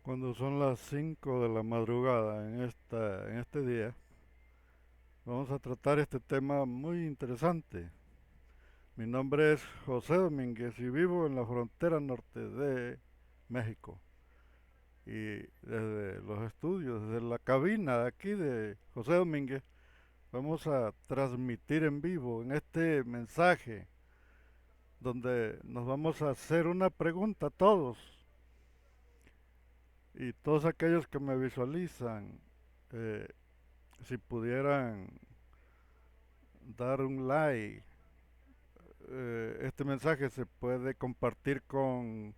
Cuando son las 5 de la madrugada en este día, vamos a tratar este tema muy interesante. Mi nombre es José Domínguez y vivo en la frontera norte de México. Y desde los estudios, desde la cabina de aquí de José Domínguez, vamos a transmitir en vivo en este mensaje donde nos vamos a hacer una pregunta a todos y todos aquellos que me visualizan, eh, si pudieran dar un like. Este mensaje se puede compartir con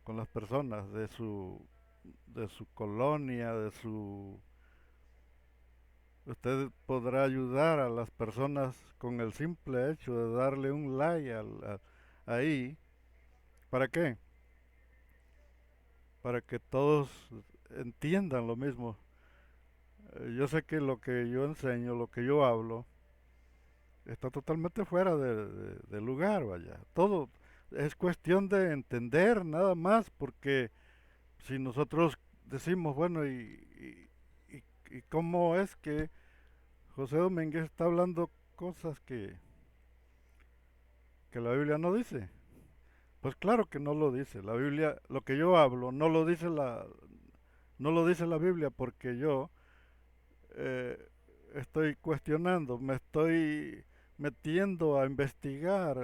las personas de su colonia, Usted podrá ayudar a las personas con el simple hecho de darle un like ahí. ¿Para qué? Para que todos entiendan lo mismo. Yo sé que lo que yo enseño, lo que yo hablo, está totalmente fuera de lugar, vaya. Todo es cuestión de entender nada más, porque si nosotros decimos, bueno, y cómo es que José Domínguez está hablando cosas que la Biblia no dice. Pues claro que no lo dice. La Biblia, lo que yo hablo, no lo dice la Biblia, porque yo eh, estoy cuestionando, me estoy metiendo a investigar.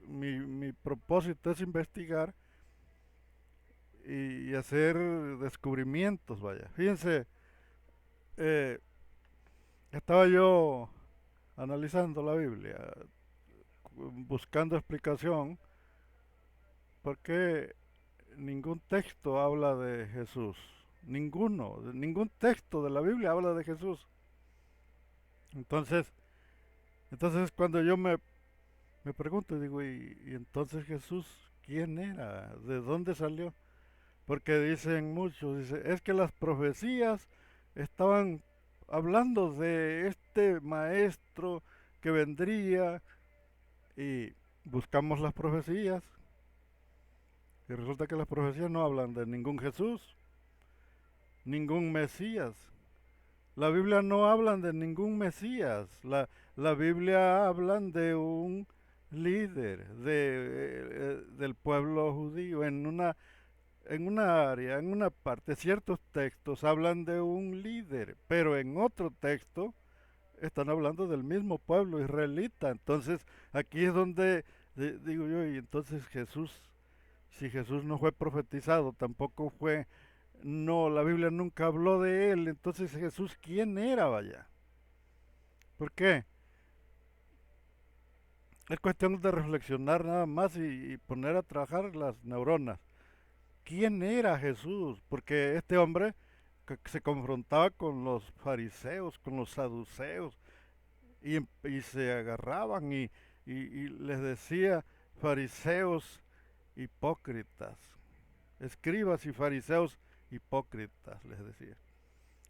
Mi propósito es investigar y hacer descubrimientos, vaya. Fíjense, eh, estaba yo analizando la Biblia, buscando explicación, porque ningún texto habla de Jesús. Ningún texto de la Biblia habla de Jesús. Entonces, entonces cuando me pregunto, digo, y entonces Jesús quién era? ¿De dónde salió? Porque dicen muchos, es que las profecías estaban hablando de este maestro que vendría, y buscamos las profecías y resulta que las profecías no hablan de ningún Jesús, ningún Mesías. La Biblia no habla de ningún Mesías. La Biblia habla de un líder del pueblo judío en una área, en una parte. Ciertos textos hablan de un líder, pero en otro texto están hablando del mismo pueblo israelita. Entonces aquí es donde digo yo, y entonces Jesús, si Jesús no fue profetizado, tampoco fue, no, la Biblia nunca habló de él, entonces Jesús, ¿quién era, vaya? ¿Por qué? Es cuestión de reflexionar nada más y poner a trabajar las neuronas. ¿Quién era Jesús? Porque este hombre que se confrontaba con los fariseos, con los saduceos, y se agarraban y les decía, fariseos hipócritas, escribas y fariseos hipócritas, les decía.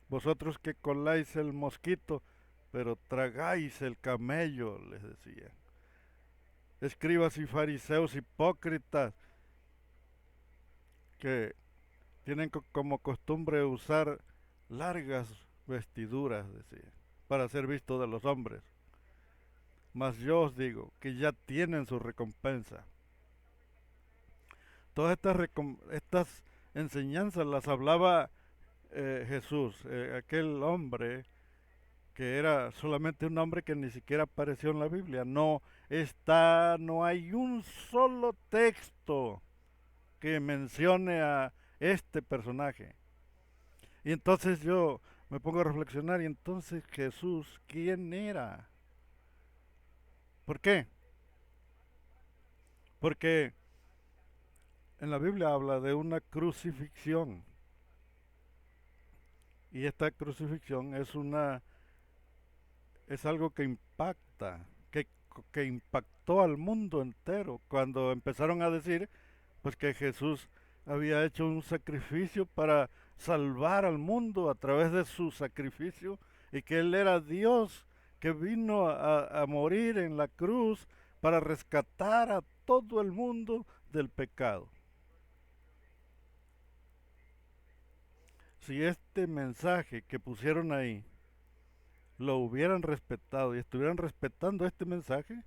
Vosotros que coláis el mosquito, pero tragáis el camello, les decía. Escribas y fariseos hipócritas, que tienen como costumbre usar largas vestiduras, decía, para ser visto de los hombres. Mas yo os digo que ya tienen su recompensa. Todas estas enseñanzas las hablaba Jesús, aquel hombre que era solamente un hombre que ni siquiera apareció en la Biblia. No hay un solo texto que mencione a este personaje. Y entonces yo me pongo a reflexionar, y entonces Jesús, ¿quién era? ¿Por qué? Porque en la Biblia habla de una crucifixión, y esta crucifixión es algo que impacta, que impactó al mundo entero cuando empezaron a decir pues que Jesús había hecho un sacrificio para salvar al mundo a través de su sacrificio, y que Él era Dios que vino a morir en la cruz para rescatar a todo el mundo del pecado. si este mensaje que pusieron ahí lo hubieran respetado y estuvieran respetando este mensaje,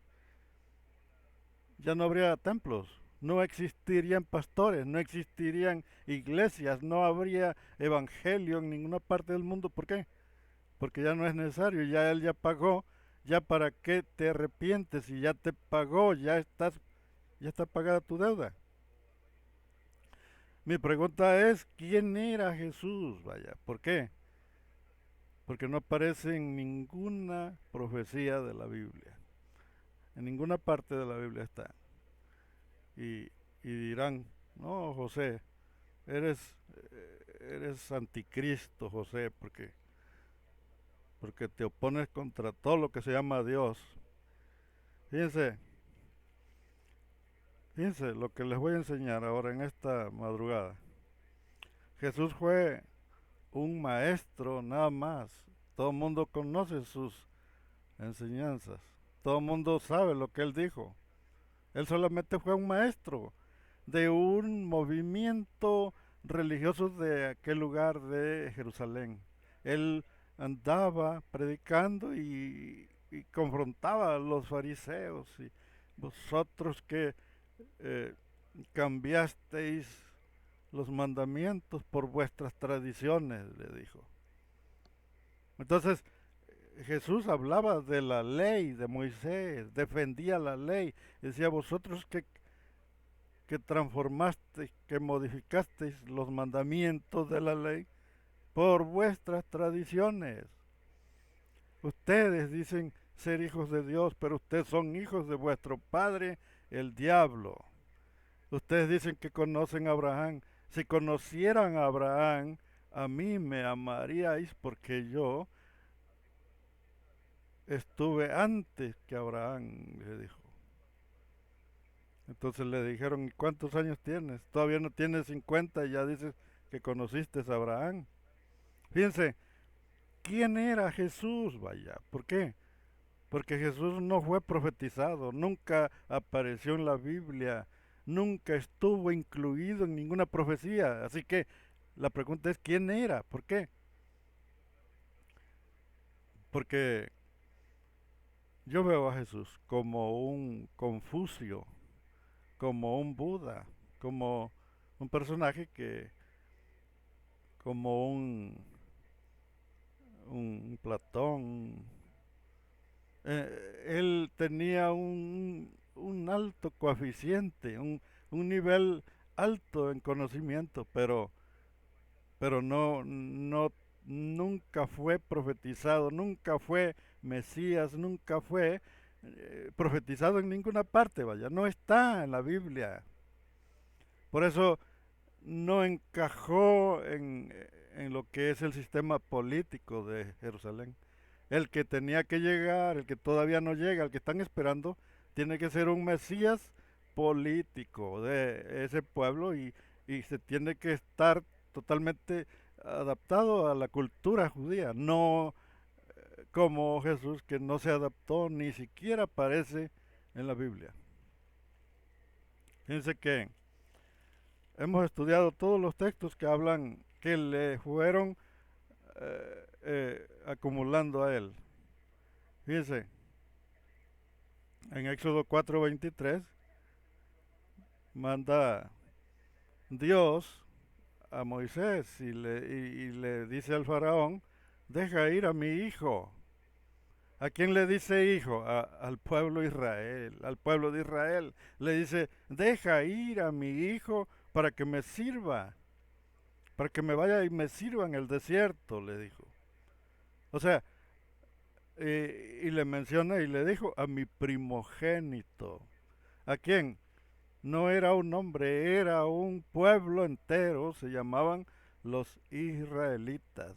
ya no habría templos, no existirían pastores, no existirían iglesias, no habría evangelio en ninguna parte del mundo. ¿Por qué? Porque ya no es necesario, ya Él ya pagó, ya para qué te arrepientes y ya te pagó, ya está pagada tu deuda. Mi pregunta es, ¿quién era Jesús? Vaya, ¿por qué? Porque no aparece en ninguna profecía de la Biblia. En ninguna parte de la Biblia está. Y, y dirán, no, José, eres anticristo, José, porque te opones contra todo lo que se llama Dios. Fíjense, fíjense lo que les voy a enseñar ahora en esta madrugada. Jesús fue un maestro nada más. Todo el mundo conoce sus enseñanzas. Todo el mundo sabe lo que él dijo. Él solamente fue un maestro de un movimiento religioso de aquel lugar de Jerusalén. Él andaba predicando y confrontaba a los fariseos y vosotros que eh, cambiasteis los mandamientos por vuestras tradiciones, le dijo. Entonces, Jesús hablaba de la ley de Moisés, defendía la ley, decía vosotros que transformasteis, que modificasteis los mandamientos de la ley por vuestras tradiciones. Ustedes dicen ser hijos de Dios, pero ustedes son hijos de vuestro padre, el diablo. Ustedes dicen que conocen a Abraham. Si conocieran a Abraham, a mí me amaríais porque yo estuve antes que Abraham, le dijo. Entonces le dijeron, ¿y cuántos años tienes? Todavía no tienes 50 y ya dices que conociste a Abraham. Fíjense, ¿quién era Jesús? Vaya, ¿por qué? Porque Jesús no fue profetizado, nunca apareció en la Biblia, nunca estuvo incluido en ninguna profecía. Así que la pregunta es, ¿quién era? ¿Por qué? Porque yo veo a Jesús como un Confucio, como un Buda, como un personaje como un Platón. Él tenía un alto coeficiente, un nivel alto en conocimiento, pero nunca fue profetizado, nunca fue Mesías, nunca fue profetizado en ninguna parte, vaya, no está en la Biblia. Por eso no encajó en lo que es el sistema político de Jerusalén. El que tenía que llegar, el que todavía no llega, el que están esperando, tiene que ser un Mesías político de ese pueblo y se tiene que estar totalmente adaptado a la cultura judía, no como Jesús que no se adaptó, ni siquiera aparece en la Biblia. Fíjense que hemos estudiado todos los textos que hablan que le fueron acumulando a él. Fíjense, en Éxodo 4:23 manda Dios a Moisés y le dice al faraón, deja ir a mi hijo. ¿A quién le dice hijo? Al pueblo Israel, al pueblo de Israel. Le dice, deja ir a mi hijo para que me sirva, para que me vaya y me sirva en el desierto, le dijo. O sea, y le menciona y le dijo a mi primogénito. ¿A quién? No era un hombre, era un pueblo entero, se llamaban los israelitas.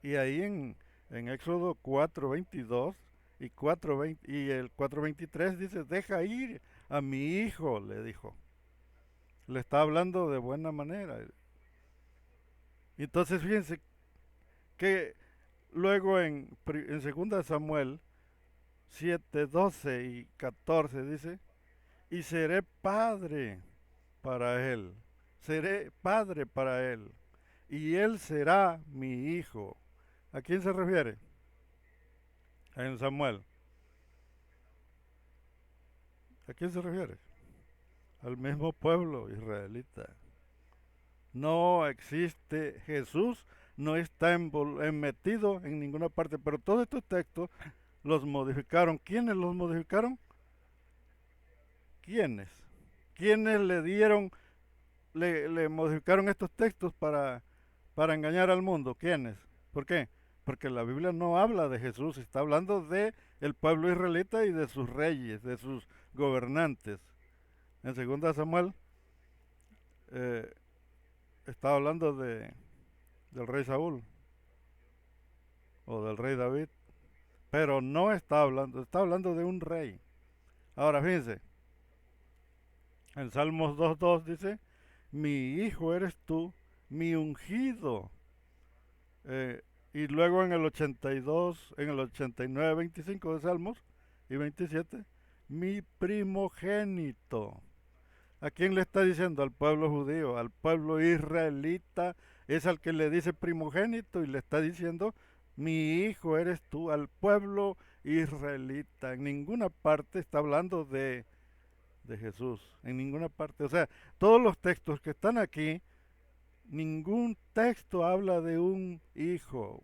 Y ahí en Éxodo 4:22 y, 4:20 y el 4:23 dice, deja ir a mi hijo, le dijo. Le está hablando de buena manera. Entonces fíjense que luego en 2 Samuel 7:12 y 14 dice, y seré padre para él, seré padre para él, y él será mi hijo. ¿A quién se refiere? En Samuel. ¿A quién se refiere? Al mismo pueblo israelita. No existe Jesús, no está metido en ninguna parte, pero todos estos textos los modificaron. ¿Quiénes los modificaron? ¿Quiénes? ¿Quiénes le dieron, le modificaron estos textos para engañar al mundo? ¿Quiénes? ¿Por qué? Porque la Biblia no habla de Jesús, está hablando de el pueblo israelita y de sus reyes, de sus gobernantes. En 2 Samuel eh, está hablando del rey Saúl o del rey David, pero no está hablando de un rey. Ahora fíjense, en Salmos 2.2 dice, mi hijo eres tú, mi ungido. Eh, y luego en el 82, en el 89, 25 de Salmos y 27, mi primogénito. ¿A quién le está diciendo? Al pueblo judío, al pueblo israelita, es al que le dice primogénito y le está diciendo, mi hijo eres tú, al pueblo israelita. En ninguna parte está hablando de Jesús, en ninguna parte. O sea, todos los textos que están aquí, ningún texto habla de un hijo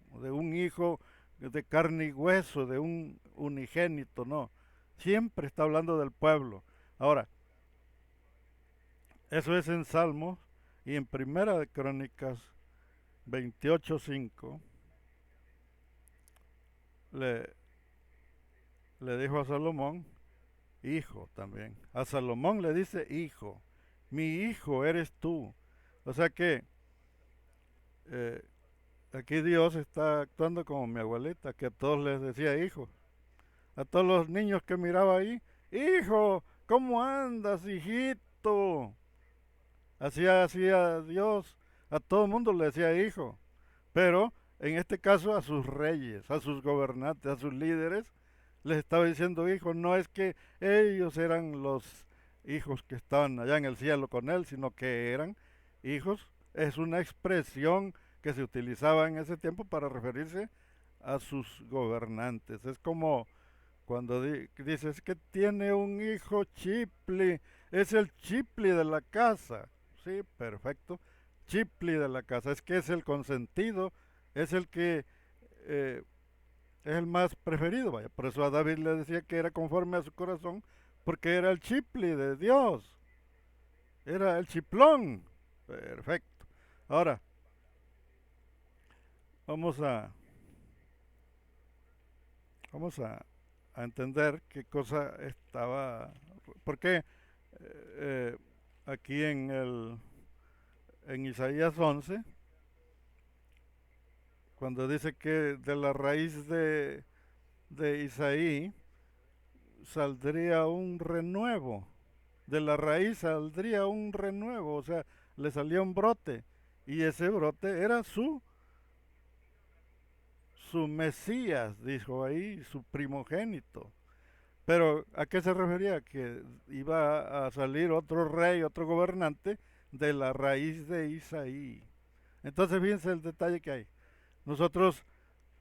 de carne y hueso, de un unigénito, no. Siempre está hablando del pueblo. Ahora, eso es en Salmos y en Primera de Crónicas 28:5 le, le dijo a Salomón, hijo también. A Salomón le dice hijo, mi hijo eres tú. O sea que eh, aquí Dios está actuando como mi abuelita, que a todos les decía hijo. A todos los niños que miraba ahí, hijo, ¿cómo andas, hijito? Así hacía Dios. A todo el mundo le decía hijo. Pero en este caso a sus reyes, a sus gobernantes, a sus líderes, les estaba diciendo hijo. No es que ellos eran los hijos que estaban allá en el cielo con él, sino que eran hijos. Es una expresión que se utilizaba en ese tiempo para referirse a sus gobernantes. Es como cuando dices que tiene un hijo chipli, es el chipli de la casa. Sí, perfecto. Chipli de la casa, es que es el consentido, es el que eh, es el más preferido. Vaya, por eso a David le decía que era conforme a su corazón, porque era el chipli de Dios, era el chiplón. Perfecto. Ahora, vamos a, vamos a entender qué cosa estaba, porque aquí en Isaías 11, cuando dice que de la raíz de Isaí saldría un renuevo, de la raíz saldría un renuevo, o sea, le salía un brote, y ese brote era su Mesías, dijo ahí, su primogénito. Pero ¿a qué se refería? Que iba a salir otro rey, otro gobernante de la raíz de Isaí. Entonces fíjense el detalle que hay. Nosotros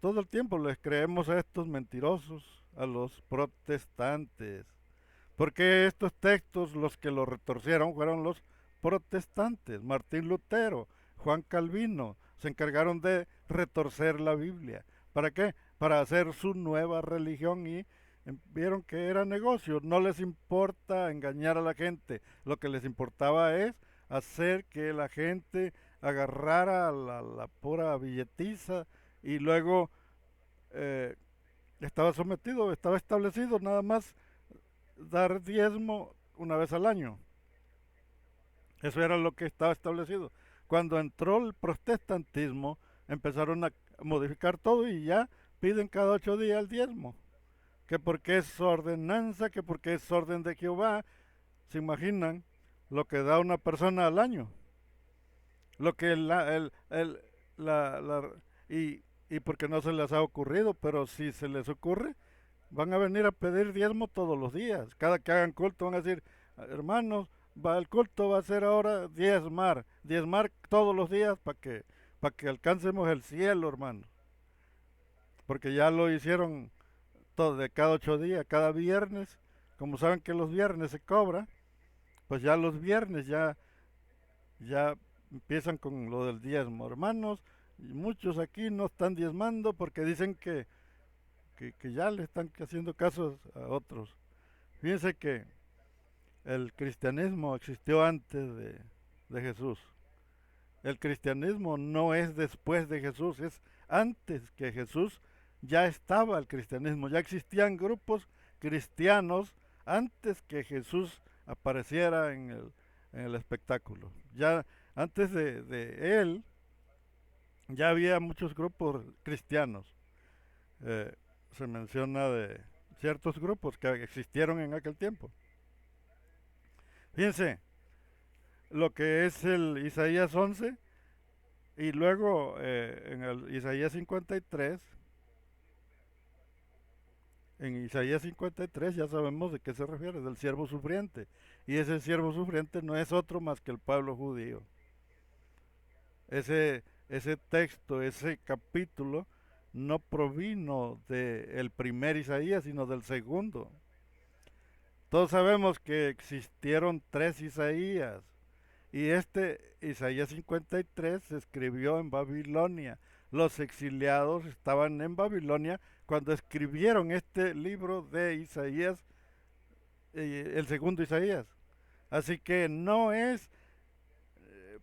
todo el tiempo les creemos a estos mentirosos, a los protestantes. Porque estos textos los que los retorcieron fueron los protestantes. Martín Lutero, Juan Calvino, se encargaron de retorcer la Biblia. ¿Para qué? Para hacer su nueva religión y vieron que era negocio. No les importa engañar a la gente. Lo que les importaba es hacer que la gente agarrara la pura billetiza y luego eh, estaba sometido, estaba establecido nada más dar diezmo una vez al año. Eso era lo que estaba establecido. Cuando entró el protestantismo, empezaron a modificar todo y ya piden cada 8 días el diezmo. Que porque es ordenanza, que porque es orden de Jehová. ¿Se imaginan lo que da una persona al año? Lo que la y porque no se les ha ocurrido, pero si se les ocurre, van a venir a pedir diezmo todos los días. Cada que hagan culto van a decir, hermanos, el culto va a ser ahora diezmar todos los días para que alcancemos el cielo, hermano. Porque ya lo hicieron todo, de cada 8 días, cada viernes. Como saben que los viernes se cobra, pues ya los viernes ya empiezan con lo del diezmo. Hermanos, y muchos aquí no están diezmando porque dicen que ya le están haciendo caso a otros. Fíjense que el cristianismo existió antes de Jesús. El cristianismo no es después de Jesús, es antes que Jesús ya estaba el cristianismo, ya existían grupos cristianos antes que Jesús apareciera en el espectáculo. Ya antes de él ya había muchos grupos cristianos. Eh, Se menciona de ciertos grupos que existieron en aquel tiempo. Fíjense, lo que es el Isaías 11 y luego en el Isaías 53, en Isaías 53 ya sabemos de qué se refiere, del siervo sufriente. Y ese siervo sufriente no es otro más que el pueblo judío. Ese texto, ese capítulo, no provino del primer Isaías, sino del segundo. Todos sabemos que existieron tres Isaías. Y este Isaías 53 se escribió en Babilonia. Los exiliados estaban en Babilonia cuando escribieron este libro de Isaías, el segundo Isaías. Así que no es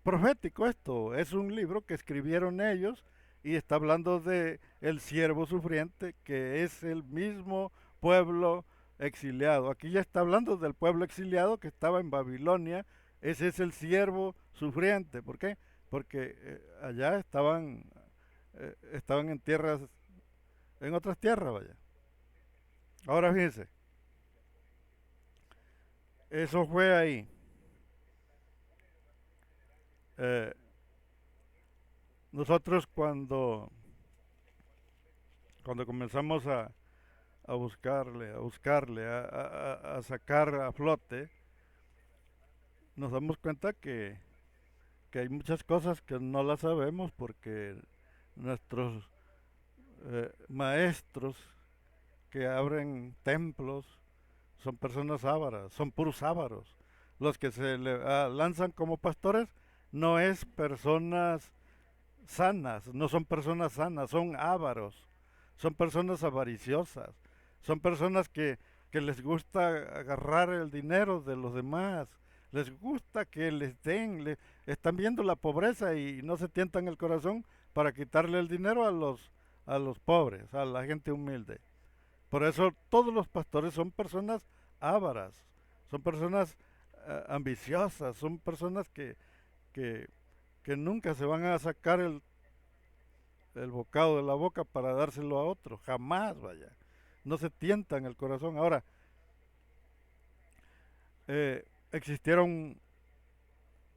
profético esto, es un libro que escribieron ellos y está hablando de el siervo sufriente, que es el mismo pueblo exiliado. Aquí ya está hablando del pueblo exiliado que estaba en Babilonia. Ese es el siervo sufriente. ¿Por qué? Porque allá estaban en tierras, en otras tierras, vaya. Ahora fíjense, eso fue ahí. Eh, Nosotros cuando comenzamos a sacar a flote, nos damos cuenta que hay muchas cosas que no las sabemos porque nuestros maestros que abren templos son personas ávaras, son puros ávaros. Los que lanzan como pastores no es personas sanas, no son personas sanas, son ávaros, son personas avariciosas, son personas que les gusta agarrar el dinero de los demás, les gusta que les den, están viendo la pobreza y no se tientan el corazón para quitarle el dinero a los pobres, a la gente humilde. Por eso todos los pastores son personas ávaras, son personas ambiciosas, son personas que, que nunca se van a sacar el bocado de la boca para dárselo a otro, jamás, vaya. No se tientan el corazón. Ahora, existieron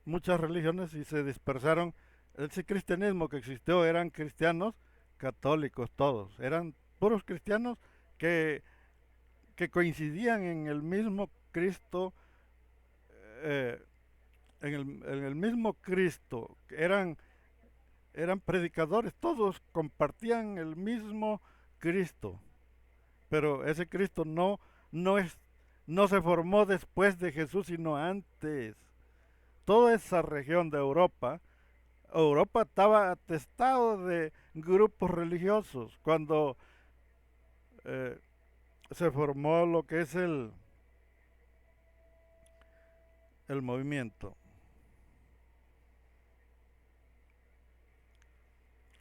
muchas religiones y se dispersaron. Ese cristianismo que existió eran cristianos católicos todos, eran puros cristianos que, que coincidían en el mismo Cristo, eh, en el mismo Cristo, eran predicadores, todos compartían el mismo Cristo, pero ese Cristo no es, no se formó después de Jesús, sino antes. Toda esa región de Europa estaba atestado de grupos religiosos cuando eh, se formó lo que es el movimiento.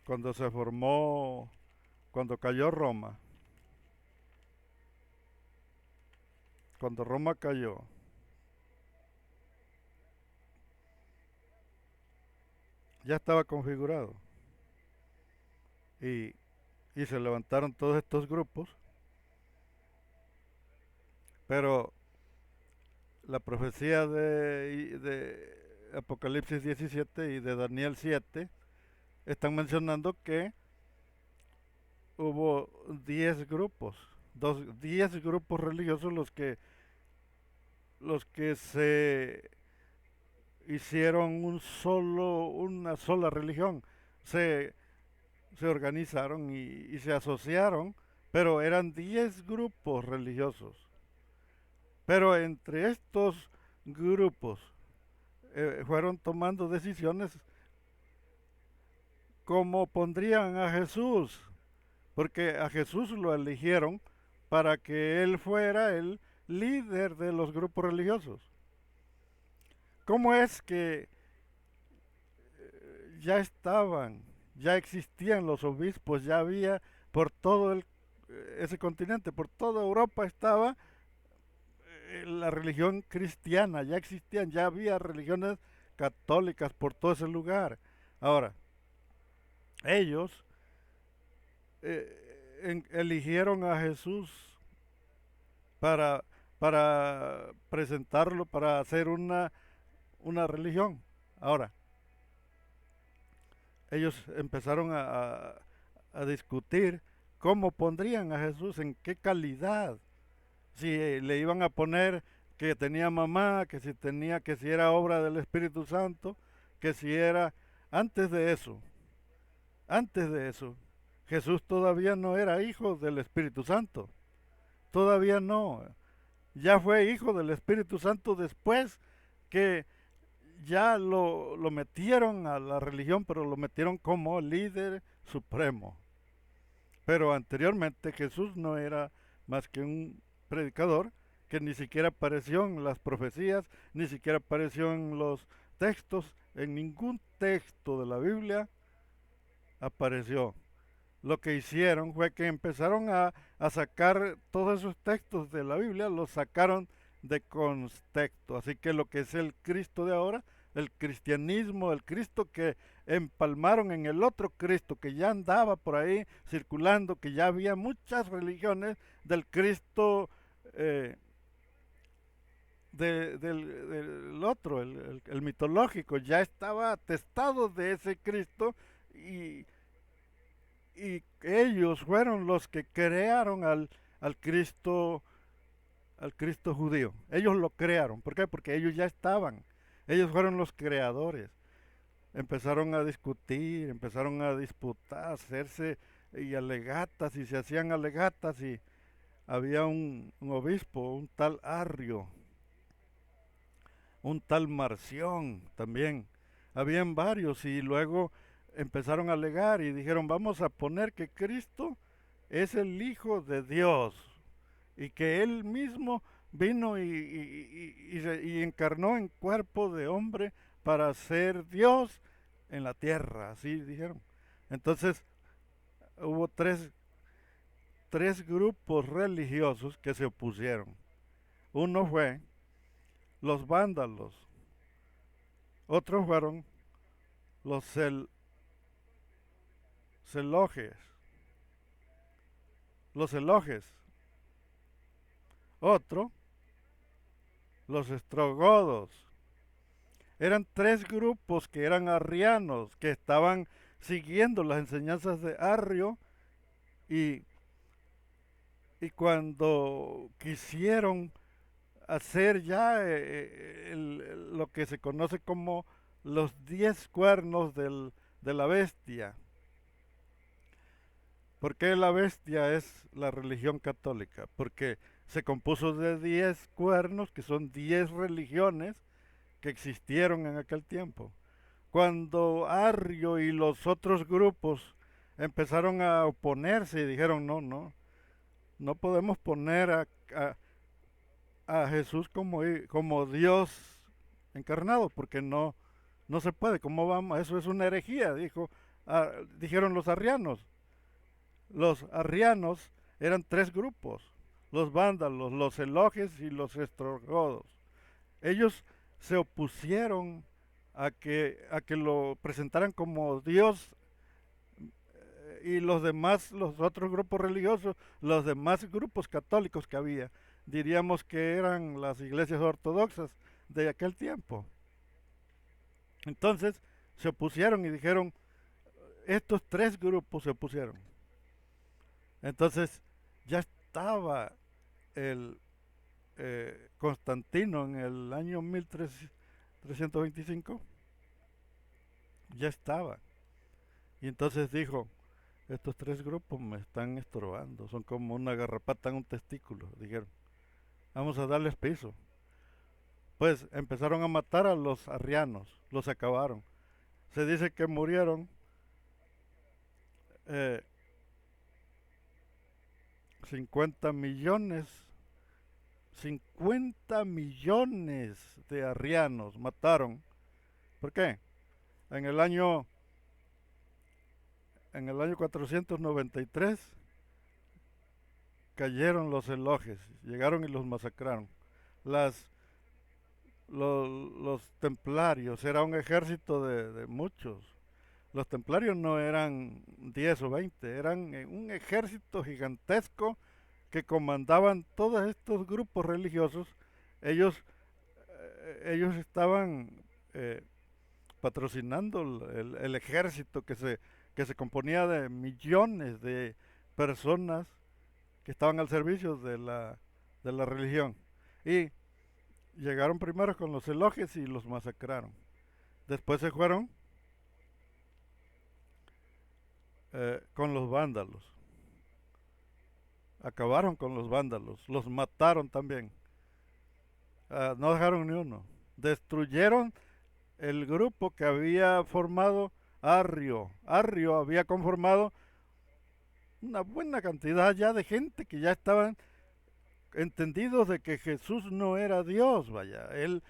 Cuando se formó, cuando cayó Roma, cuando Roma cayó, ya estaba configurado y, y se levantaron todos estos grupos, pero la profecía de Apocalipsis 17 y de Daniel 7 están mencionando que hubo 10 grupos, 10 grupos religiosos los que se hicieron una sola religión. se, se organizaron y se asociaron, pero eran 10 grupos religiosos. Pero entre estos grupos fueron tomando decisiones como pondrían a Jesús, porque a Jesús lo eligieron para que él fuera el líder de los grupos religiosos. ¿Cómo es que ya estaban, ya existían los obispos, ya había por todo ese continente, por toda Europa estaba la religión cristiana, ya existían, ya había religiones católicas por todo ese lugar? Ahora, ellos eligieron a Jesús para, para presentarlo, para hacer una religión. Ahora, ellos empezaron a discutir cómo pondrían a Jesús, en qué calidad, si le iban a poner que tenía mamá, que si tenía, que si era obra del Espíritu Santo, que si era antes de eso, antes de eso, Jesús todavía no era hijo del Espíritu Santo, todavía no, ya fue hijo del Espíritu Santo después que ya lo metieron a la religión, pero lo metieron como líder supremo. Pero anteriormente Jesús no era más que un predicador que ni siquiera apareció en las profecías, ni siquiera apareció en los textos, en ningún texto de la Biblia apareció. Lo que hicieron fue que empezaron a sacar todos esos textos de la Biblia, los sacaron de contexto. Así que lo que es el Cristo de ahora, el cristianismo, el Cristo que empalmaron en el otro Cristo que ya andaba por ahí circulando, que ya había muchas religiones del Cristo del otro, el mitológico, ya estaba atestado de ese Cristo y y ellos fueron los que crearon al Cristo, al Cristo judío. Ellos lo crearon. ¿Por qué? Porque ellos ya estaban. Ellos fueron los creadores. Empezaron a discutir, empezaron a disputar, hacerse y alegatas, y se hacían alegatas, y había un obispo, un tal Arrio, un tal Marción también. Habían varios, y luego empezaron a alegar y dijeron, vamos a poner que Cristo es el Hijo de Dios y que Él mismo vino y encarnó en cuerpo de hombre para ser Dios en la tierra, así dijeron. Entonces hubo tres grupos religiosos que se opusieron. Uno fue los vándalos, otros fueron los celojes, los eloges, otro los estrogodos. Eran tres grupos que eran arrianos, que estaban siguiendo las enseñanzas de Arrio, y, y cuando quisieron hacer ya lo que se conoce como los 10 cuernos de la bestia. ¿Por qué la bestia es la religión católica? Porque se compuso de 10 cuernos, que son 10 religiones que existieron en aquel tiempo. Cuando Arrio y los otros grupos empezaron a oponerse y dijeron, no, no, no podemos poner a Jesús como Dios encarnado, porque no se puede, ¿cómo vamos? Eso es una herejía, dijeron los arrianos. Los arrianos eran tres grupos, los vándalos, los eloges y los estrogodos. Ellos se opusieron a que lo presentaran como Dios, y los demás, los otros grupos religiosos, los demás grupos católicos que había, diríamos que eran las iglesias ortodoxas de aquel tiempo. Entonces se opusieron y dijeron, estos tres grupos se opusieron. Entonces ya estaba el Constantino en el año 1325, ya estaba. Y entonces dijo, estos tres grupos me están estorbando, son como una garrapata en un testículo, dijeron, vamos a darles piso. Pues empezaron a matar a los arrianos, los acabaron. Se dice que murieron eh, 50 millones, 50 millones de arrianos mataron. ¿Por qué? En el año, en el año 493 cayeron los elojes, llegaron y los masacraron. Las, los templarios, era un ejército de muchos. Los templarios no eran 10 o 20, eran un ejército gigantesco que comandaban todos estos grupos religiosos. Ellos, ellos estaban eh, patrocinando el ejército que se componía de millones de personas que estaban al servicio de la religión. Y llegaron primero con los eloges y los masacraron. Después se fueron con los vándalos. Acabaron con los vándalos. Los mataron también. No dejaron ni uno. Destruyeron el grupo que había formado Arrio. Arrio había conformado una buena cantidad ya de gente que ya estaban entendidos de que Jesús no era Dios, vaya. Él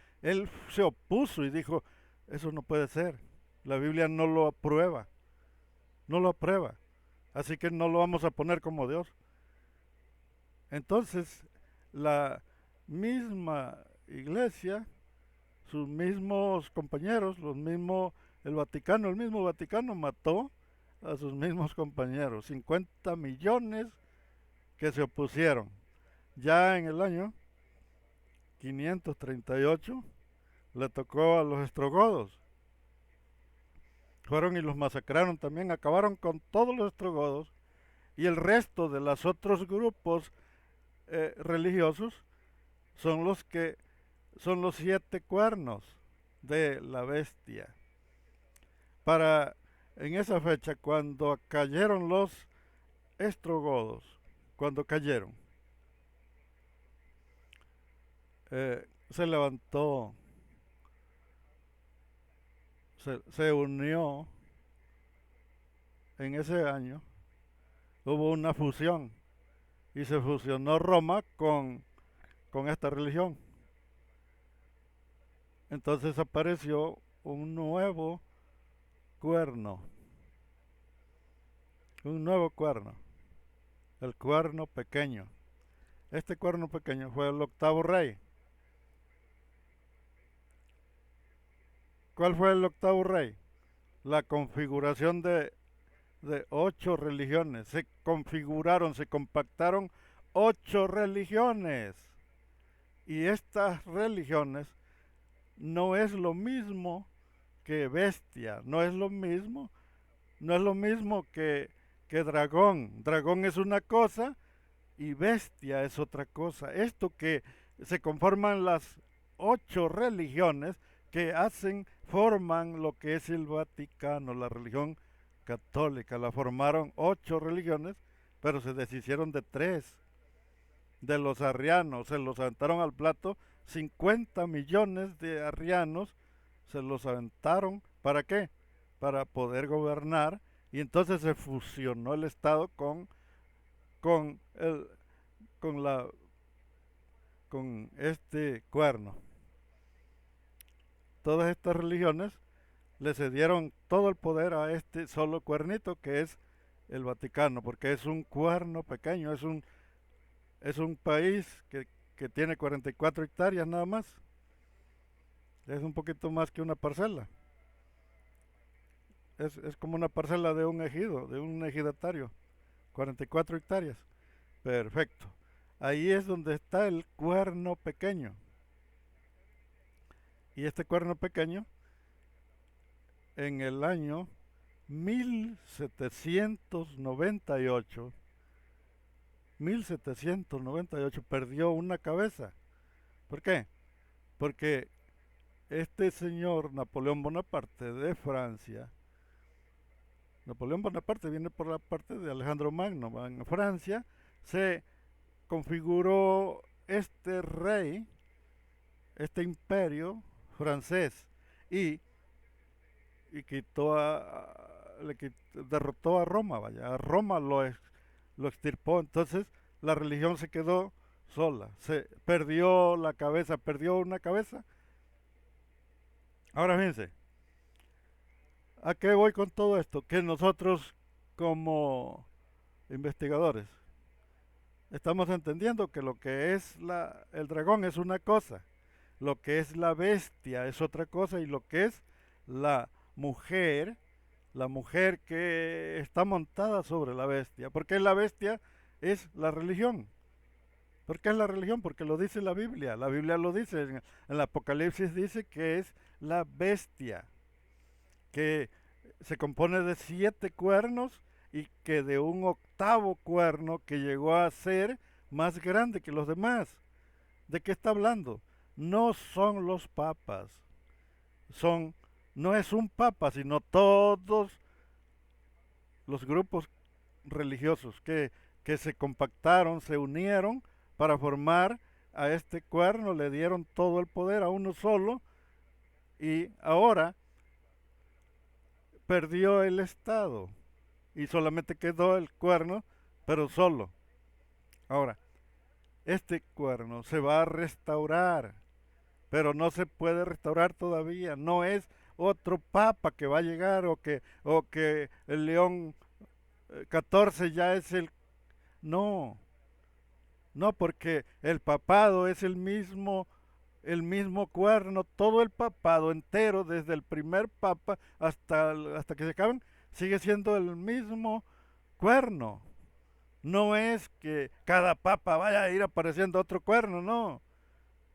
se opuso y dijo, eso no puede ser. La Biblia no lo aprueba, no lo aprueba. Así que no lo vamos a poner como Dios. Entonces, la misma iglesia, sus mismos compañeros, el mismo Vaticano mató a sus mismos compañeros, 50 millones que se opusieron. Ya en el año 538 le tocó a los estrogodos. Fueron y los masacraron también, acabaron con todos los estrogodos y el resto de los otros grupos religiosos son los que son los 7 cuernos de la bestia. Para en esa fecha, cuando cayeron los estrogodos, cuando cayeron, se levantó, se unió en ese año, hubo una fusión y se fusionó Roma con esta religión. Entonces apareció cuerno, un nuevo cuerno, el cuerno pequeño. Este cuerno pequeño fue el octavo rey. ¿Cuál fue el octavo rey? La configuración de 8 religiones. Se configuraron, se compactaron 8 religiones. Y estas religiones no es lo mismo que bestia, no es lo mismo que dragón. Dragón es una cosa y bestia es otra cosa. Esto que se conforman las 8 religiones que forman lo que es el Vaticano, la religión católica. La formaron 8 religiones, pero se deshicieron de 3. De los arrianos, se los aventaron al plato, 50 millones de arrianos se los aventaron. ¿Para qué? Para poder gobernar. Y entonces se fusionó el Estado con, el, con, la, con este cuerno. Todas estas religiones le cedieron todo el poder a este solo cuernito que es el Vaticano, porque es un cuerno pequeño, es un país que tiene 44 hectáreas nada más. Es un poquito más que una parcela. Es como una parcela de un ejido, de un ejidatario. 44 hectáreas. Perfecto. Ahí es donde está el cuerno pequeño. Y este cuerno pequeño, en el año 1798, 1798 perdió una cabeza. ¿Por qué? Porque este señor Napoleón Bonaparte de Francia Napoleón Bonaparte viene por la parte de Alejandro Magno. En Francia se configuró este rey, este imperio francés, y, y derrotó a Roma, vaya, a Roma lo extirpó, entonces la religión se quedó sola, se perdió la cabeza, perdió una cabeza. Ahora fíjense, ¿a qué voy con todo esto? Que nosotros como investigadores estamos entendiendo que lo que es el dragón es una cosa, lo que es la bestia es otra cosa y lo que es la mujer, la mujer que está montada sobre la bestia, porque la bestia es la religión. ¿Por qué es la religión? Porque lo dice la Biblia lo dice, en el Apocalipsis dice que es la bestia, que se compone de 7 cuernos y que de un octavo cuerno que llegó a ser más grande que los demás. ¿De qué está hablando? No son los papas, son, no es un papa, sino todos los grupos religiosos que se compactaron, se unieron para formar a este cuerno, le dieron todo el poder a uno solo y ahora perdió el Estado y solamente quedó el cuerno, pero solo. Ahora, este cuerno se va a restaurar, pero no se puede restaurar todavía. No es otro papa que va a llegar o que el León 14 ya es el... No, no, porque el papado es el mismo cuerno, todo el papado entero, desde el primer papa hasta que se acaben, sigue siendo el mismo cuerno. No es que cada papa vaya a ir apareciendo otro cuerno, no.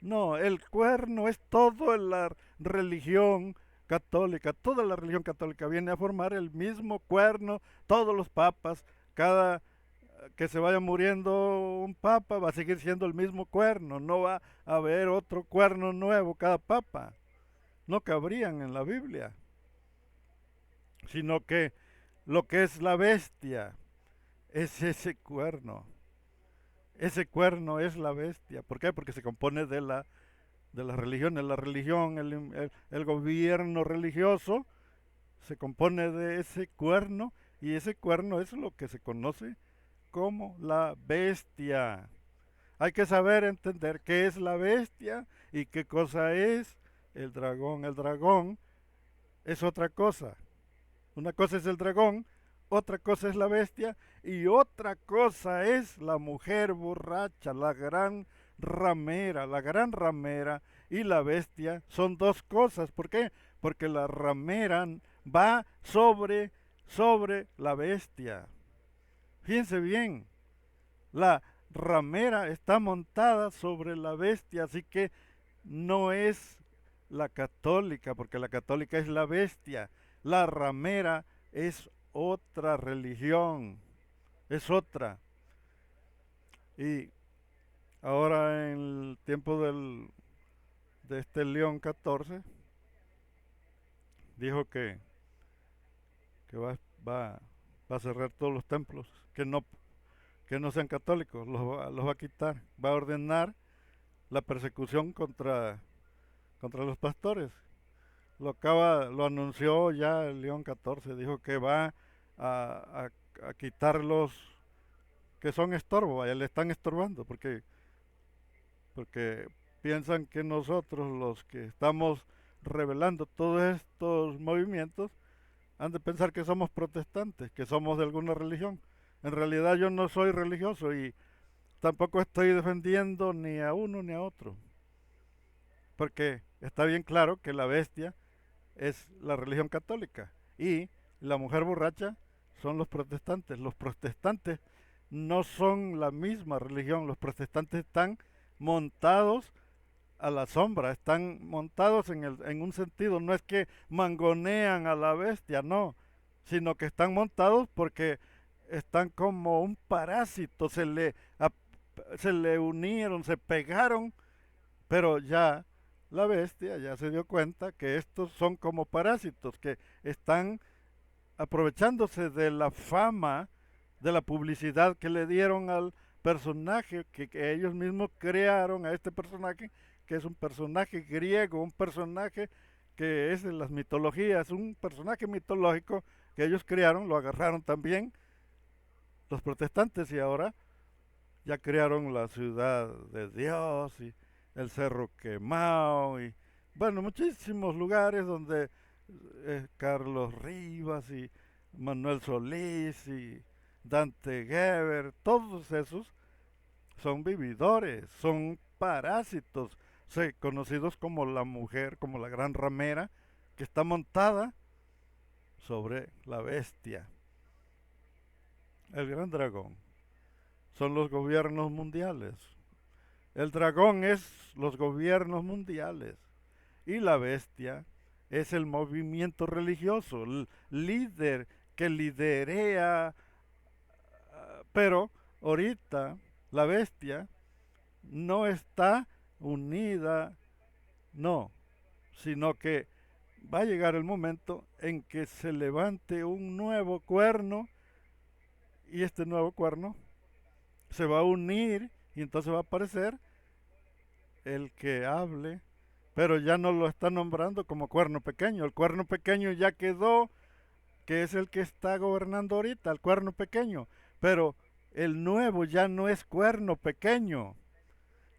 No, el cuerno es toda la religión católica. Toda la religión católica viene a formar el mismo cuerno. Todos los papas, cada que se vaya muriendo un papa va a seguir siendo el mismo cuerno. No va a haber otro cuerno nuevo cada papa. No cabrían en la Biblia. Sino que lo que es la bestia es ese cuerno. Ese cuerno es la bestia. ¿Por qué? Porque se compone de las religiones. La religión, el gobierno religioso se compone de ese cuerno y ese cuerno es lo que se conoce como la bestia. Hay que saber entender qué es la bestia y qué cosa es el dragón. El dragón es otra cosa. Una cosa es el dragón, otra cosa es la bestia y otra cosa es la mujer borracha, la gran ramera. La gran ramera y la bestia son dos cosas. ¿Por qué? Porque la ramera va sobre la bestia. Fíjense bien, la ramera está montada sobre la bestia, así que no es la católica, porque la católica es la bestia. La ramera es otra religión, es otra. Y ahora en el tiempo de este León 14, dijo que va a cerrar todos los templos, que no sean católicos, los va a quitar, va a ordenar la persecución contra los pastores. Lo anunció ya el León 14, dijo que va a quitar los que son estorbo, vaya, le están estorbando, porque piensan que nosotros los que estamos revelando todos estos movimientos han de pensar que somos protestantes, que somos de alguna religión. En realidad yo no soy religioso y tampoco estoy defendiendo ni a uno ni a otro, porque está bien claro que la bestia es la religión católica y la mujer borracha son los protestantes. Los protestantes no son la misma religión, los protestantes están montados a la sombra, están montados en un sentido, no es que mangonean a la bestia, no, sino que están montados porque están como un parásito, se le unieron, se pegaron, pero ya la bestia ya se dio cuenta que estos son como parásitos, que están aprovechándose de la fama, de la publicidad que le dieron al personaje que ellos mismos crearon a este personaje, que es un personaje griego, un personaje que es de las mitologías, un personaje mitológico que ellos crearon, lo agarraron también los protestantes y ahora ya crearon la ciudad de Dios y el Cerro Quemado y bueno, muchísimos lugares donde Carlos Rivas y Manuel Solís y Dante Geber, todos esos son vividores, son parásitos, conocidos como la mujer, como la gran ramera, que está montada sobre la bestia, el gran dragón. Son los gobiernos mundiales. El dragón es los gobiernos mundiales y la bestia es el movimiento religioso, el líder que liderea, pero ahorita la bestia no está unida, no, sino que va a llegar el momento en que se levante un nuevo cuerno y este nuevo cuerno se va a unir y entonces va a aparecer el que hable, pero ya no lo está nombrando como cuerno pequeño. El cuerno pequeño ya quedó, que es el que está gobernando ahorita, el cuerno pequeño. Pero el nuevo ya no es cuerno pequeño.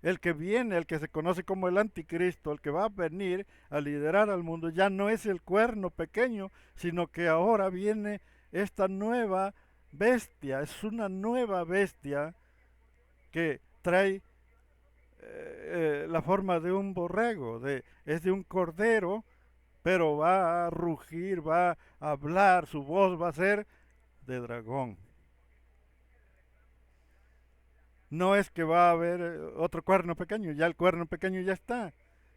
El que viene, el que se conoce como el anticristo, el que va a venir a liderar al mundo, ya no es el cuerno pequeño, sino que ahora viene esta nueva bestia. Es una nueva bestia que trae la forma de un borrego, es de un cordero, pero va a rugir, va a hablar, su voz va a ser de dragón. No es que va a haber otro cuerno pequeño, ya el cuerno pequeño ya está.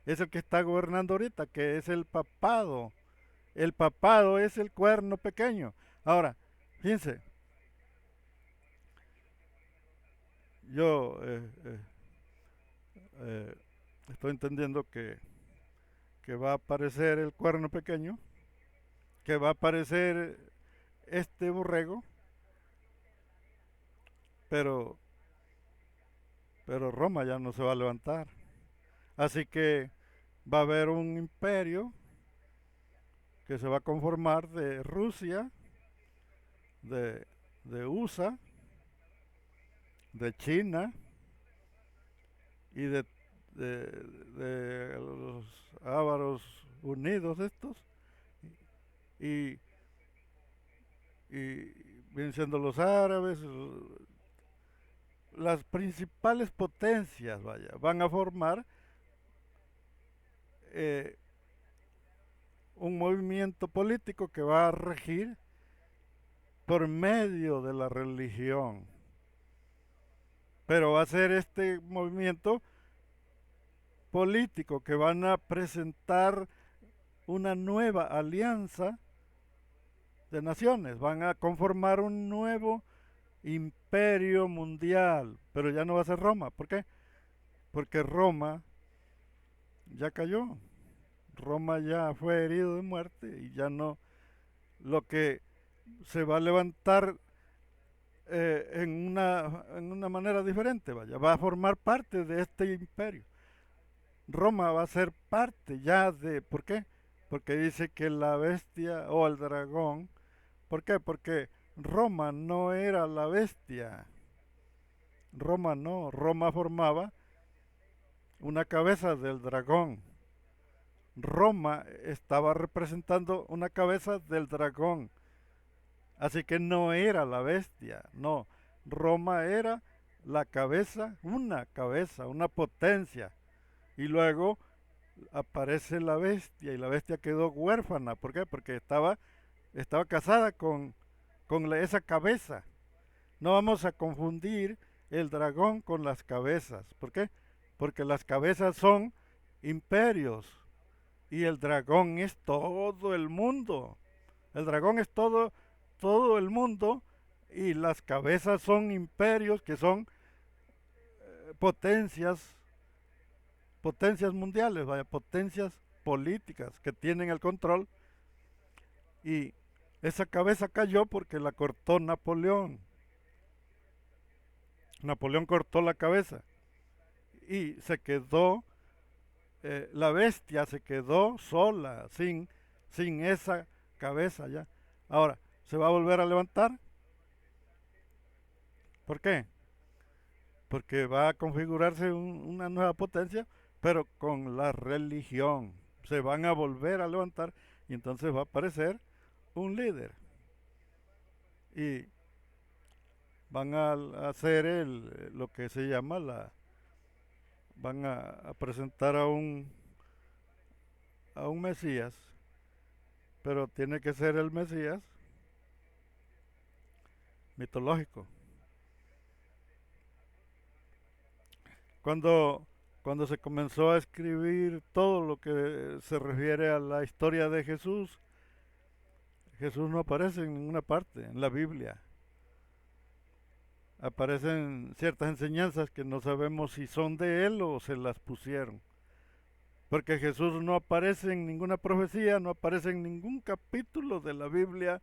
Es el que está gobernando ahorita, que es el papado. El papado es el cuerno pequeño. Ahora, fíjense, yo eh, estoy entendiendo que va a aparecer el cuerno pequeño, que va a aparecer este borrego, pero, pero Roma ya no se va a levantar. Así que va a haber un imperio que se va a conformar de Rusia, de, de USA, de China y de los Ávaros Unidos estos y, y vienen siendo los árabes, las principales potencias, vaya, van a formar eh, un movimiento político que va a regir por medio de la religión. Pero va a ser este movimiento político que van a presentar una nueva alianza de naciones, van a conformar un nuevo imperio mundial, pero ya no va a ser Roma. ¿Por qué? Porque Roma ya cayó, Roma ya fue herido de muerte y ya no, lo que se va a levantar en una manera diferente, vaya, va a formar parte de este imperio. Roma va a ser parte ya de, ¿por qué? Porque dice que la bestia o el dragón, ¿por qué? Porque Roma no era la bestia, Roma no, Roma formaba una cabeza del dragón. Roma estaba representando una cabeza del dragón. Así que no era la bestia, no. Roma era la cabeza, una potencia. Y luego aparece la bestia y la bestia quedó huérfana. ¿Por qué? Porque estaba casada con esa cabeza. No vamos a confundir el dragón con las cabezas. ¿Por qué? Porque las cabezas son imperios y el dragón es todo el mundo. El dragón es todo el mundo y las cabezas son imperios que son potencias, potencias mundiales, vaya, potencias políticas que tienen el control y Esa cabeza cayó porque la cortó Napoleón. Napoleón cortó la cabeza y se quedó, la bestia se quedó sola, sin esa cabeza ya. Ahora, ¿se va a volver a levantar? ¿Por qué? Porque va a configurarse una nueva potencia, pero con la religión. Se van a volver a levantar y entonces va a aparecer un líder. Y van a hacer lo que se llama van a presentar a un Mesías, pero tiene que ser el Mesías mitológico. Cuando, cuando se comenzó a escribir todo lo que se refiere a la historia de Jesús, Jesús no aparece en ninguna parte en la Biblia. Aparecen ciertas enseñanzas que no sabemos si son de él o se las pusieron. Porque Jesús no aparece en ninguna profecía, no aparece en ningún capítulo de la Biblia,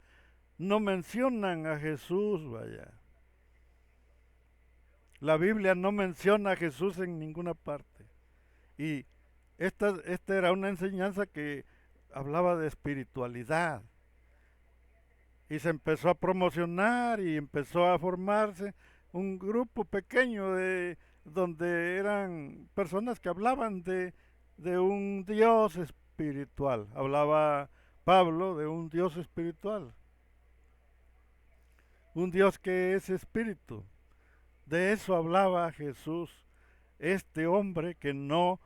no mencionan a Jesús, vaya. La Biblia no menciona a Jesús en ninguna parte. Y esta era una enseñanza que hablaba de espiritualidad. Y se empezó a promocionar y empezó a formarse un grupo pequeño donde eran personas que hablaban de un Dios espiritual. Hablaba Pablo de un Dios espiritual, un Dios que es espíritu. De eso hablaba Jesús, este hombre que no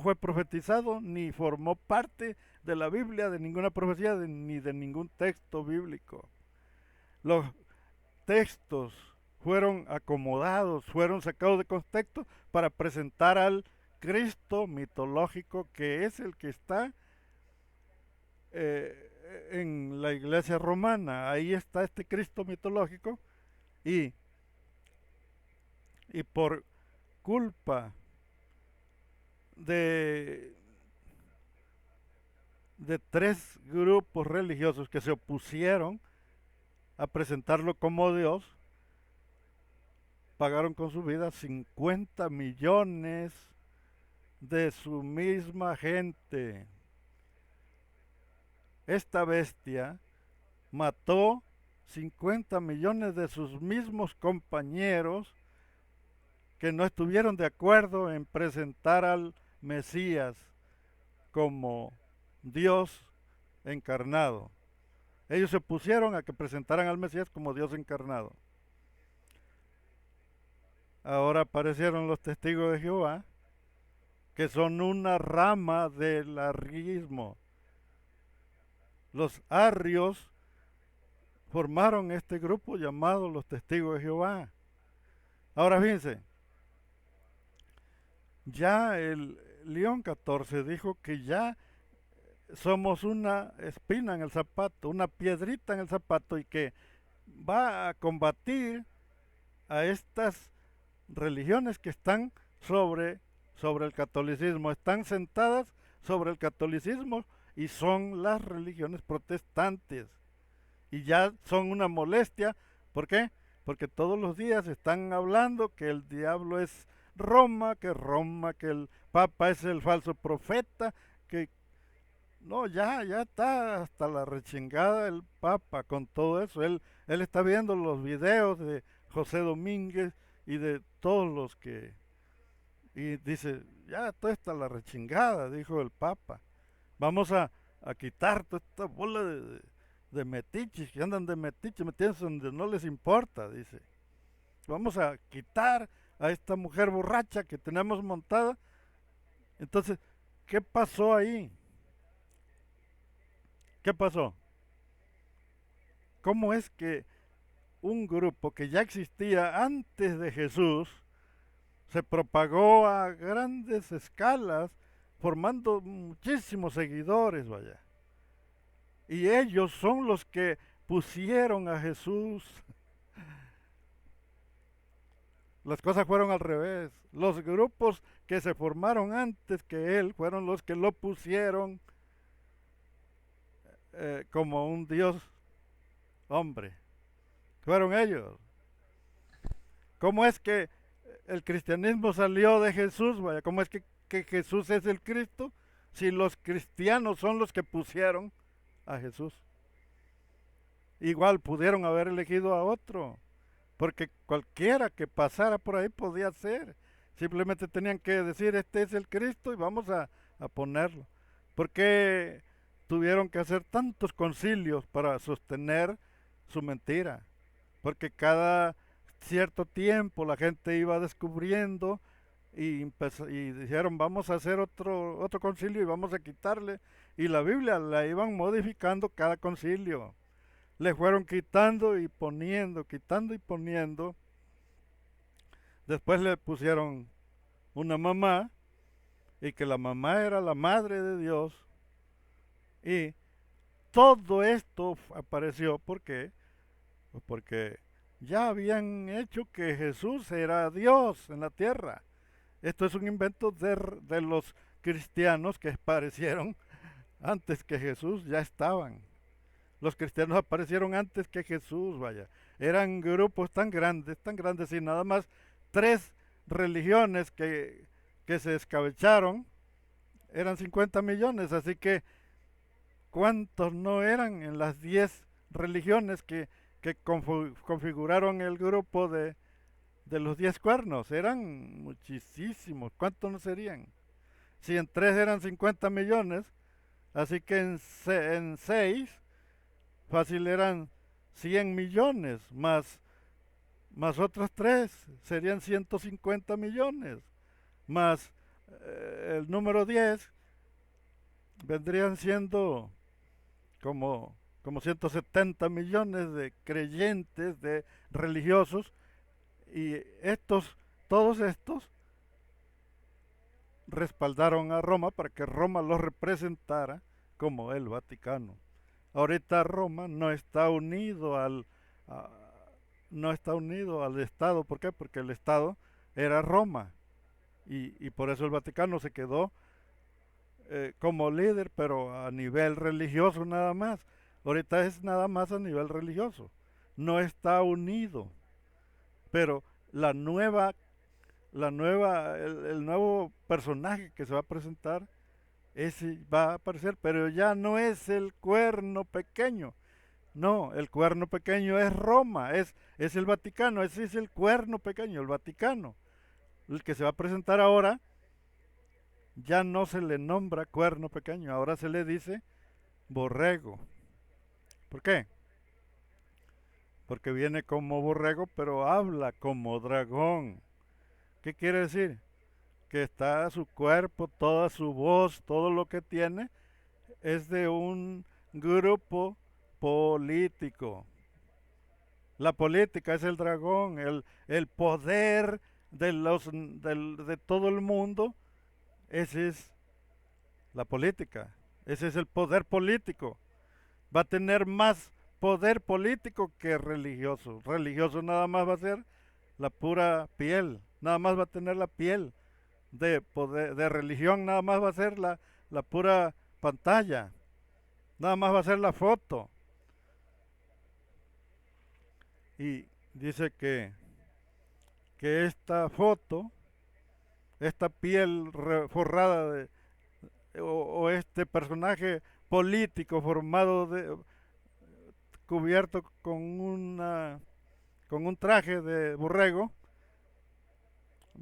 fue profetizado ni formó parte de la Biblia, de ninguna profecía, ni de ningún texto bíblico. Los textos fueron acomodados, fueron sacados de contexto para presentar al Cristo mitológico que es el que está en la iglesia romana. Ahí está este Cristo mitológico y, y por culpa de, de tres grupos religiosos que se opusieron a presentarlo como Dios, pagaron con su vida 50 millones de su misma gente. Esta bestia mató 50 millones de sus mismos compañeros que no estuvieron de acuerdo en presentar al Mesías como Dios encarnado. Ellos se opusieron a que presentaran al Mesías como Dios encarnado. Ahora aparecieron los testigos de Jehová, que son una rama del arriismo. Los arrios formaron este grupo llamado los testigos de Jehová. Ahora fíjense, ya el León 14 dijo que ya somos una espina en el zapato, una piedrita en el zapato y que va a combatir a estas religiones que están sobre el catolicismo, están sentadas sobre el catolicismo y son las religiones protestantes. Y ya son una molestia. ¿Por qué? Porque todos los días están hablando que el diablo es Roma, que el Papa es el falso profeta, que no, ya está hasta la rechingada el Papa con todo eso. Él está viendo los videos de José Domínguez y de todos los que... Y dice, ya todo está la rechingada, dijo el Papa. Vamos a quitar toda esta bola de metiches que andan de metiches, metiéndose donde no les importa, dice. Vamos a quitar a esta mujer borracha que tenemos montada. Entonces, ¿qué pasó ahí? ¿Qué pasó? ¿Cómo es que un grupo que ya existía antes de Jesús se propagó a grandes escalas, formando muchísimos seguidores, vaya? Y ellos son los que pusieron a Jesús. Las cosas fueron al revés. Los grupos que se formaron antes que él fueron los que lo pusieron como un Dios hombre. Fueron ellos. ¿Cómo es que el cristianismo salió de Jesús? Vaya, ¿cómo es que Jesús es el Cristo? Si los cristianos son los que pusieron a Jesús. Igual pudieron haber elegido a otro, porque cualquiera que pasara por ahí podía ser. Simplemente tenían que decir, este es el Cristo y vamos a ponerlo. ¿Por qué tuvieron que hacer tantos concilios para sostener su mentira? Porque cada cierto tiempo la gente iba descubriendo y dijeron, vamos a hacer otro concilio y vamos a quitarle. Y la Biblia la iban modificando cada concilio. Le fueron quitando y poniendo, quitando y poniendo. Después le pusieron una mamá, y que la mamá era la madre de Dios. Y todo esto apareció, ¿por qué? Pues porque ya habían hecho que Jesús era Dios en la tierra. Esto es un invento de los cristianos que aparecieron antes que Jesús, ya estaban. Los cristianos aparecieron antes que Jesús, vaya. Eran grupos tan grandes y nada más 3 religiones que se escabecharon. Eran 50 millones, así que ¿cuántos no eran en las 10 religiones que configuraron el grupo de los 10 cuernos? Eran muchísimos. ¿Cuántos no serían? Si en 3 eran 50 millones, así que en 6 fácil eran 100 millones, más otros 3 serían 150 millones, más el número 10 vendrían siendo como 170 millones de creyentes, de religiosos, y todos estos respaldaron a Roma para que Roma los representara como el Vaticano. Ahorita Roma no está unido a- no está unido al Estado. ¿Por qué? Porque el Estado era Roma, y por eso el Vaticano se quedó como líder, pero a nivel religioso nada más. Ahorita es nada más a nivel religioso. No está unido. Pero la nueva, el nuevo personaje que se va a presentar, ese va a aparecer, pero ya no es el cuerno pequeño. No, el cuerno pequeño es Roma, es el Vaticano, ese es el cuerno pequeño, el Vaticano. El que se va a presentar ahora ya no se le nombra cuerno pequeño, ahora se le dice borrego. ¿Por qué? Porque viene como borrego, pero habla como dragón. ¿Qué quiere decir? Que está su cuerpo, toda su voz, todo lo que tiene, es de un grupo político. La política es el dragón, el poder de todo el mundo. Ese es la política, ese es el poder político. Va a tener más poder político que religioso. Religioso nada más va a ser la pura piel, nada más va a tener la piel. De poder, de religión nada más va a ser la pura pantalla, nada más va a ser la foto. Y dice que esta foto, esta piel forrada o este personaje político formado cubierto con un traje de borrego,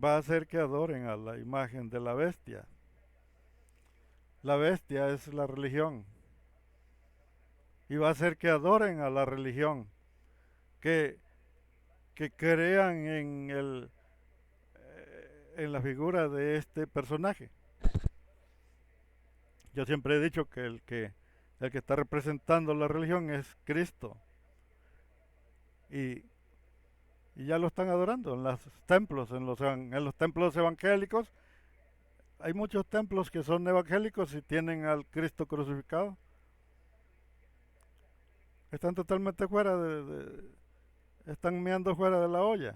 va a hacer que adoren a la imagen de la bestia. La bestia es la religión, y va a hacer que adoren a la religión, que, que crean en la figura de este personaje. Yo siempre he dicho que el que está representando la religión es Cristo, y, y ya lo están adorando en los templos, en los templos evangélicos. Hay muchos templos que son evangélicos y tienen al Cristo crucificado. Están totalmente están meando fuera de la olla.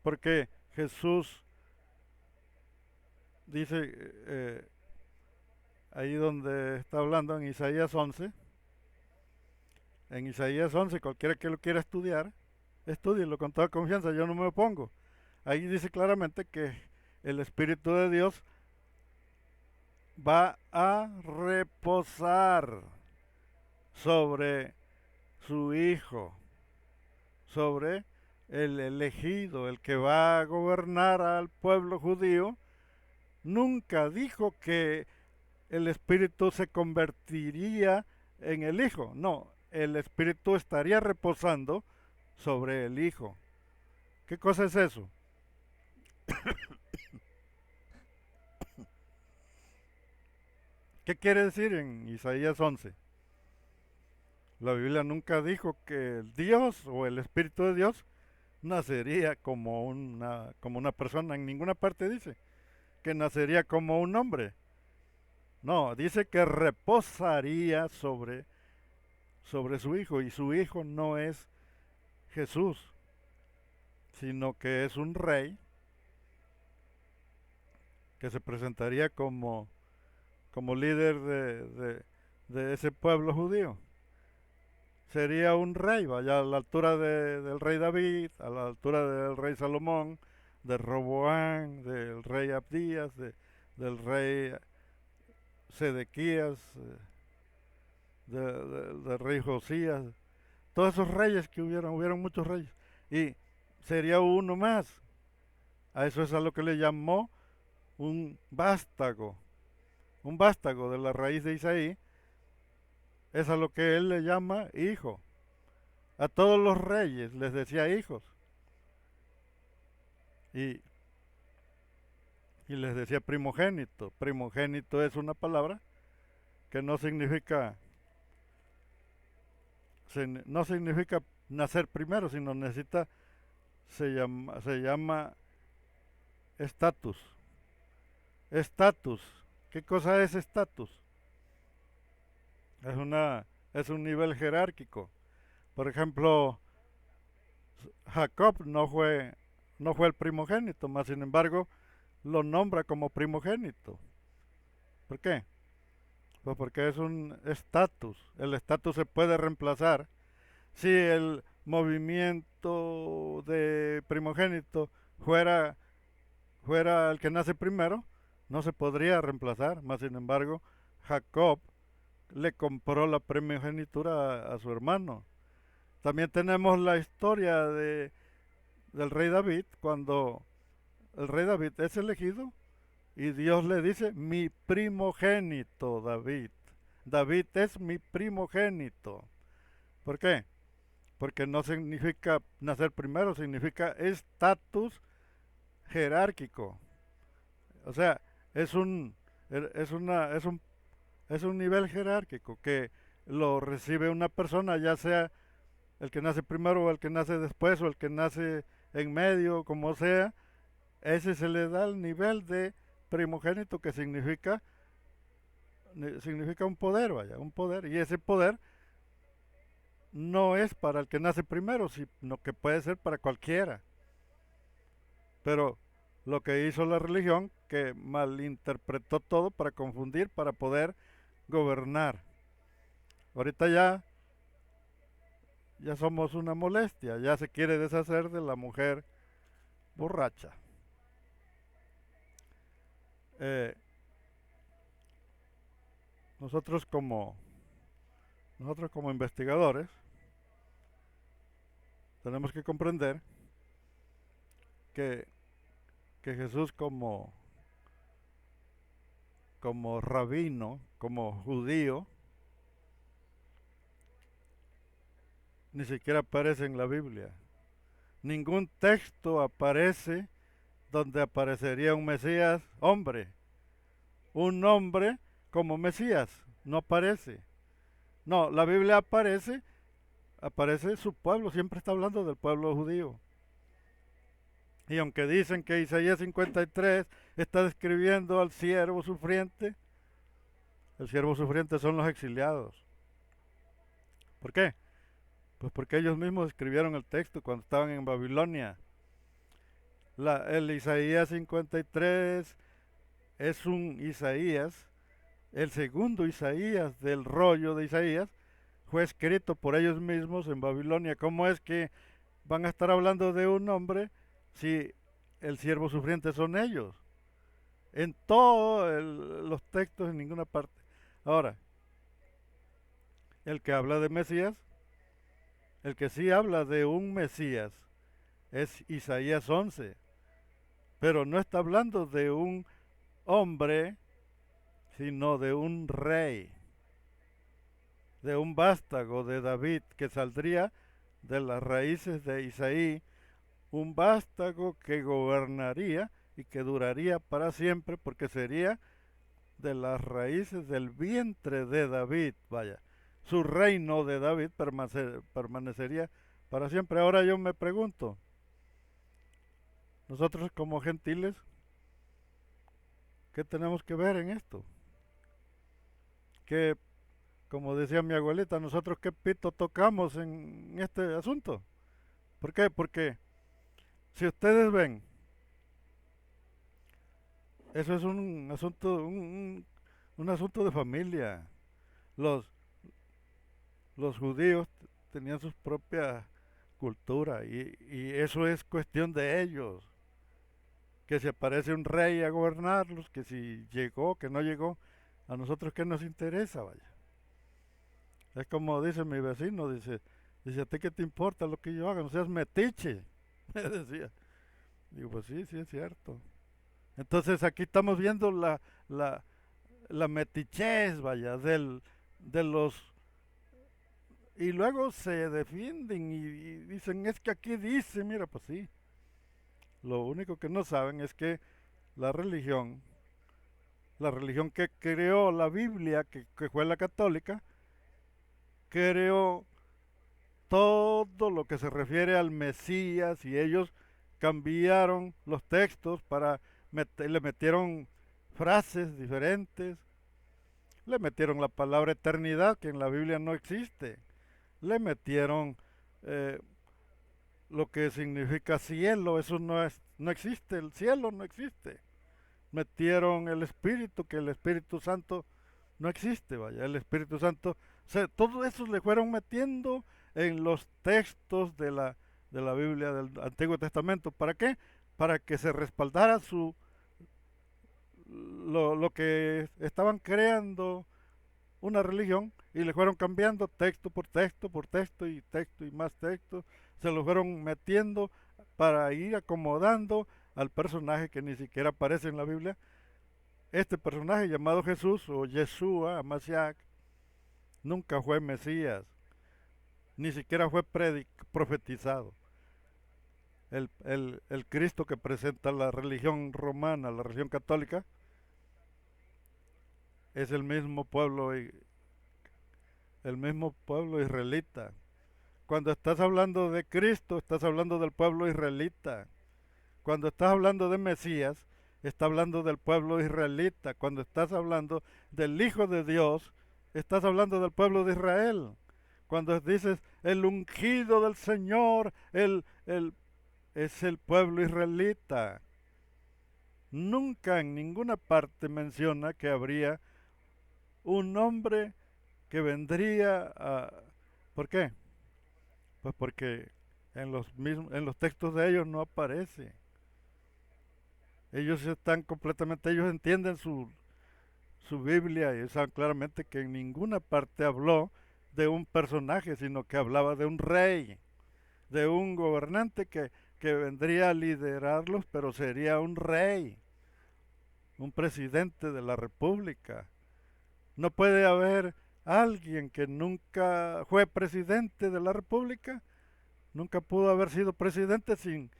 Porque Jesús dice, ahí donde está hablando en Isaías 11, En Isaías 11, cualquiera que lo quiera estudiar, estúdielo con toda confianza, yo no me opongo. Ahí dice claramente que el Espíritu de Dios va a reposar sobre su Hijo, sobre el elegido, el que va a gobernar al pueblo judío. Nunca dijo que el Espíritu se convertiría en el Hijo. No, el Espíritu estaría reposando sobre el Hijo. ¿Qué cosa es eso? ¿Qué quiere decir en Isaías 11? La Biblia nunca dijo que el Dios o el Espíritu de Dios nacería como una persona. En ninguna parte dice que nacería como un hombre. No, dice que reposaría sobre su Hijo. Y su Hijo no es Jesús, sino que es un rey que se presentaría como líder de ese pueblo judío. Sería un rey, vaya a la altura del rey David, a la altura del rey Salomón, de Roboán, del rey Abdías, del rey Sedequías, del rey Josías. Todos esos reyes que hubieron muchos reyes. Y sería uno más. A eso es a lo que le llamó un vástago. Un vástago de la raíz de Isaí es a lo que él le llama hijo. A todos los reyes les decía hijos. Y, y les decía primogénito. Primogénito es una palabra que no significa nacer primero, sino se llama estatus. Estatus. ¿Qué cosa es estatus? Es un nivel jerárquico. Por ejemplo, Jacob no fue el primogénito, más sin embargo lo nombra como primogénito. ¿Por qué? Pues porque es un estatus. El estatus se puede reemplazar. Si el movimiento de primogénito fuera el que nace primero, no se podría reemplazar. Más sin embargo, Jacob le compró la primogenitura a su hermano. También tenemos la historia del rey David, cuando el rey David es elegido y Dios le dice, mi primogénito David. David es mi primogénito. ¿Por qué? Porque no significa nacer primero, significa estatus jerárquico. O sea, es un, es una, es un nivel jerárquico que lo recibe una persona, ya sea el que nace primero o el que nace después o el que nace en medio, como sea, ese se le da el nivel de primogénito que significa un poder, vaya, un poder. Y ese poder no es para el que nace primero, sino que puede ser para cualquiera. Pero lo que hizo la religión, que malinterpretó todo para confundir, para poder gobernar. Ahorita ya somos una molestia, ya se quiere deshacer de la mujer borracha. Eh, nosotros como nosotros como investigadores tenemos que comprender que, que Jesús como rabino, como judío, ni siquiera aparece en la Biblia. Ningún texto aparece donde aparecería un Mesías hombre. Un hombre como Mesías. No aparece. No, la Biblia aparece su pueblo. Siempre está hablando del pueblo judío. Y aunque dicen que Isaías 53 está describiendo al siervo sufriente, el siervo sufriente son los exiliados. ¿Por qué? Pues porque ellos mismos escribieron el texto cuando estaban en Babilonia. El Isaías 53 es un Isaías, el segundo Isaías del rollo de Isaías, fue escrito por ellos mismos en Babilonia. ¿Cómo es que van a estar hablando de un hombre si el siervo sufriente son ellos? En todos los textos, en ninguna parte. Ahora, el que habla de Mesías, el que sí habla de un Mesías, es Isaías 11, pero no está hablando de un hombre, sino de un rey, de un vástago de David que saldría de las raíces de Isaí, un vástago que gobernaría y que duraría para siempre porque sería de las raíces del vientre de David, vaya, su reino de David permanecería para siempre. Ahora yo me pregunto, nosotros como gentiles, ¿qué tenemos que ver en esto? ¿Qué, como decía mi abuelita, nosotros qué pito tocamos en este asunto? ¿Por qué? Porque si ustedes ven, eso es un asunto, un asunto de familia. Los, los judíos tenían sus propias culturas y eso es cuestión de ellos. Que si aparece un rey a gobernarlos, que si llegó, que no llegó, a nosotros qué nos interesa, vaya. Es como dice mi vecino, dice, ¿a ti qué te importa lo que yo haga? No seas metiche, me decía. Digo, pues sí, sí es cierto. Entonces aquí estamos viendo la, la metichez, vaya, de los... Y luego se defienden y dicen, es que aquí dice, mira, pues sí. Lo único que no saben es que la religión, la religión que creó la Biblia, que fue la católica, creó todo lo que se refiere al Mesías y ellos cambiaron los textos para le metieron frases diferentes, le metieron la palabra eternidad que en la Biblia no existe, le metieron eh, lo que significa cielo, eso no es, no existe, el cielo no existe. Metieron el Espíritu, que el Espíritu Santo no existe, vaya, el Espíritu Santo, o sea, todo eso le fueron metiendo en los textos de la Biblia del Antiguo Testamento. ¿Para qué? Para que se respaldara lo que estaban creando una religión y le fueron cambiando texto por texto, por texto y más texto, se lo fueron metiendo para ir acomodando al personaje que ni siquiera aparece en la Biblia. Este personaje llamado Jesús o Yeshua, Mashiach, nunca fue Mesías, ni siquiera fue profetizado. El Cristo que presenta la religión romana, la religión católica, es el mismo pueblo israelita. Cuando estás hablando de Cristo, estás hablando del pueblo israelita. Cuando estás hablando de Mesías, está hablando del pueblo israelita. Cuando estás hablando del Hijo de Dios, estás hablando del pueblo de Israel. Cuando dices el ungido del Señor, es el pueblo israelita. Nunca en ninguna parte menciona que habría un hombre que vendría a... ¿Por qué? Pues porque en los textos de ellos no aparece. Ellos están completamente, ellos entienden su Biblia y saben claramente que en ninguna parte habló de un personaje, sino que hablaba de un rey, de un gobernante que vendría a liderarlos, pero sería un rey, un presidente de la república. No puede haber alguien que nunca fue presidente de la república, nunca pudo haber sido presidente sin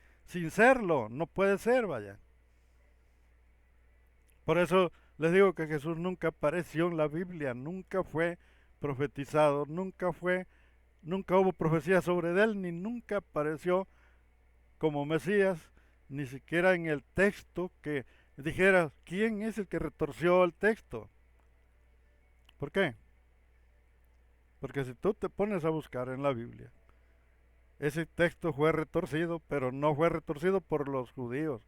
serlo, no puede ser, vaya. Por eso les digo que Jesús nunca apareció en la Biblia, nunca fue profetizado, nunca hubo profecía sobre él, ni nunca apareció como Mesías, ni siquiera en el texto que dijera quién es el que retorció el texto. ¿Por qué? Porque si tú te pones a buscar en la Biblia, ese texto fue retorcido, pero no fue retorcido por los judíos,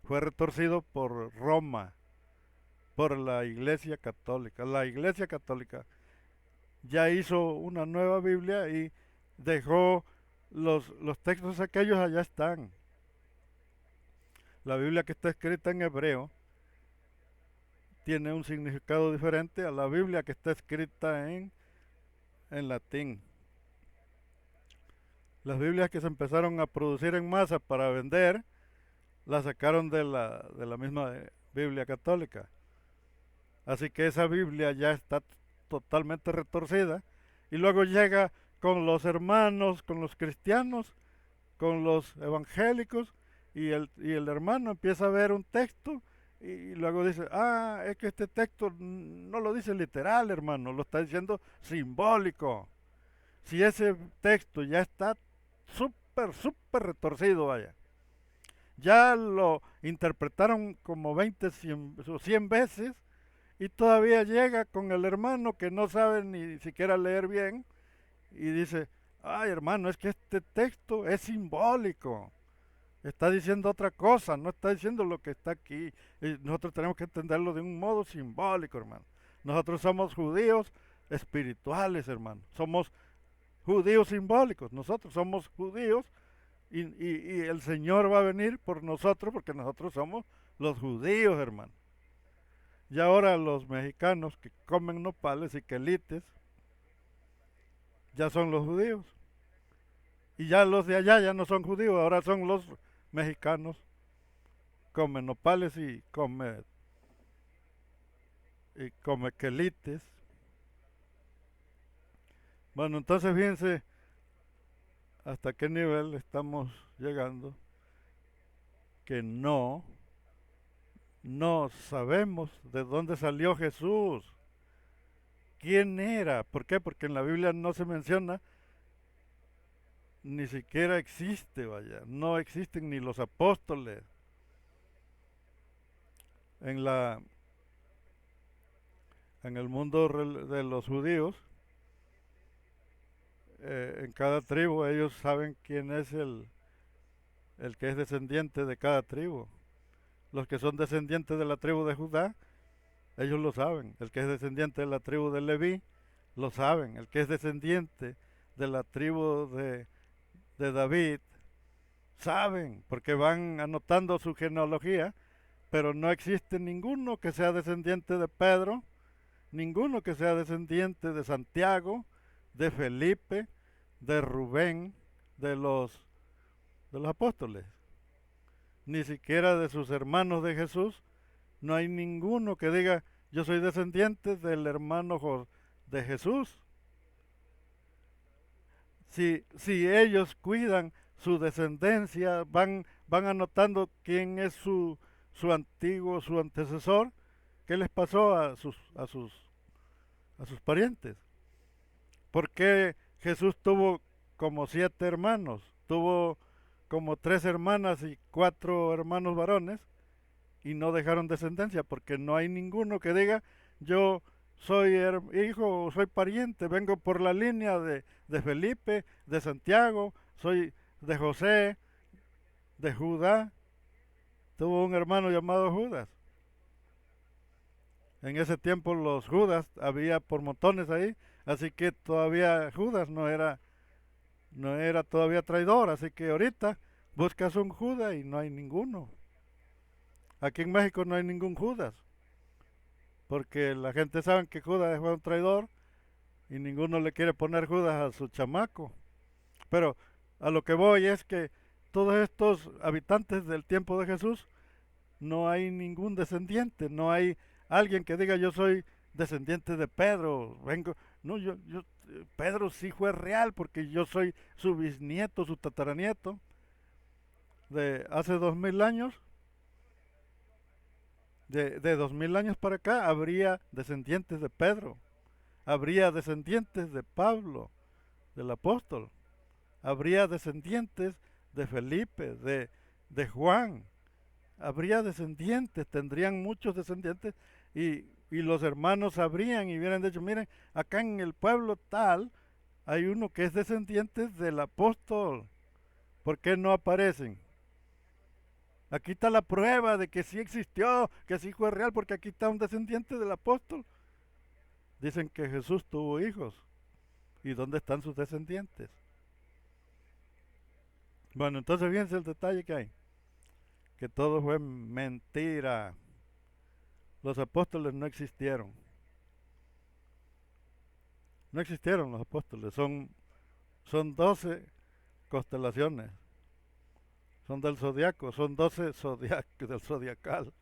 fue retorcido por Roma, por la Iglesia Católica. La Iglesia Católica ya hizo una nueva Biblia y dejó los textos aquellos allá están. La Biblia que está escrita en hebreo tiene un significado diferente a la Biblia que está escrita en latín. Las Biblias que se empezaron a producir en masa para vender, las sacaron de la misma Biblia católica. Así que esa Biblia ya está totalmente retorcida. Y luego llega con los hermanos, con los cristianos, con los evangélicos, y el hermano empieza a ver un texto y luego dice, ah, es que este texto no lo dice literal, hermano, lo está diciendo simbólico. Si ese texto ya está súper retorcido, vaya. Ya lo interpretaron como 20 o 100 veces y todavía llega con el hermano que no sabe ni siquiera leer bien y dice, ay hermano, es que este texto es simbólico. Está diciendo otra cosa, no está diciendo lo que está aquí. Y nosotros tenemos que entenderlo de un modo simbólico, hermano. Nosotros somos judíos espirituales, hermano. Somos judíos simbólicos. Nosotros somos judíos y el Señor va a venir por nosotros porque nosotros somos los judíos, hermano. Y ahora los mexicanos que comen nopales y quelites ya son los judíos. Y ya los de allá ya no son judíos, ahora son los mexicanos. Comen nopales y come quelites. Bueno, entonces fíjense hasta qué nivel estamos llegando, que no sabemos de dónde salió Jesús. ¿Quién era? ¿Por qué? Porque en la Biblia no se menciona, ni siquiera existe, vaya. No existen ni los apóstoles. En la en el mundo de los judíos, en cada tribu ellos saben quién es el que es descendiente de cada tribu. Los que son descendientes de la tribu de Judá, ellos lo saben. El que es descendiente de la tribu de Leví, lo saben. El que es descendiente de la tribu de David, saben, porque van anotando su genealogía, pero no existe ninguno que sea descendiente de Pedro, ninguno que sea descendiente de Santiago, de Felipe, de Rubén, de de los apóstoles, ni siquiera de sus hermanos de Jesús. No hay ninguno que diga, yo soy descendiente del hermano de Jesús. Si ellos cuidan su descendencia, van anotando quién es su antecesor, qué les pasó a sus parientes. ¿Por qué Jesús tuvo como 7 hermanos? Tuvo como 3 hermanas y 4 hermanos varones y no dejaron descendencia, porque no hay ninguno que diga, yo soy hijo o soy pariente, vengo por la línea de Felipe, de Santiago, soy de José, de Judá. Tuvo un hermano llamado Judas. En ese tiempo los Judas había por montones ahí, así que todavía Judas no era todavía traidor, así que ahorita buscas un Judas y no hay ninguno. Aquí en México no hay ningún Judas, porque la gente sabe que Judas fue un traidor y ninguno le quiere poner Judas a su chamaco. Pero a lo que voy es que todos estos habitantes del tiempo de Jesús, no hay ningún descendiente, no hay alguien que diga yo soy descendiente de Pedro, vengo, no, Pedro sí fue real porque yo soy su bisnieto, su tataranieto, de hace 2000 años, de 2000 años para acá habría descendientes de Pedro, habría descendientes de Pablo, del apóstol, habría descendientes de Felipe, de Juan, habría descendientes, tendrían muchos descendientes y los hermanos sabrían y hubieran dicho, miren, acá en el pueblo tal hay uno que es descendiente del apóstol, ¿por qué no aparecen? Aquí está la prueba de que sí existió, que sí fue real, porque aquí está un descendiente del apóstol. Dicen que Jesús tuvo hijos. ¿Y dónde están sus descendientes? Bueno, entonces fíjense el detalle que hay, que todo fue mentira. Los apóstoles no existieron. No existieron los apóstoles, son 12 constelaciones, son del zodiaco, son 12 del zodiacal.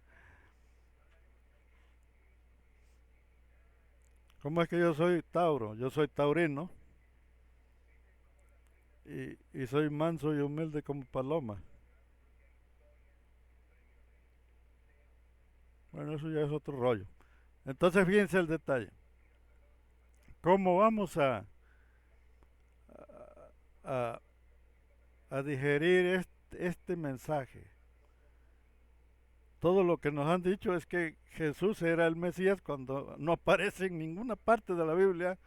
¿Cómo es que yo soy Tauro? Yo soy taurino y soy manso y humilde como paloma. Bueno, eso ya es otro rollo. Entonces fíjense el detalle. ¿Cómo vamos a, a digerir este mensaje? Todo lo que nos han dicho es que Jesús era el Mesías cuando no aparece en ninguna parte de la Biblia.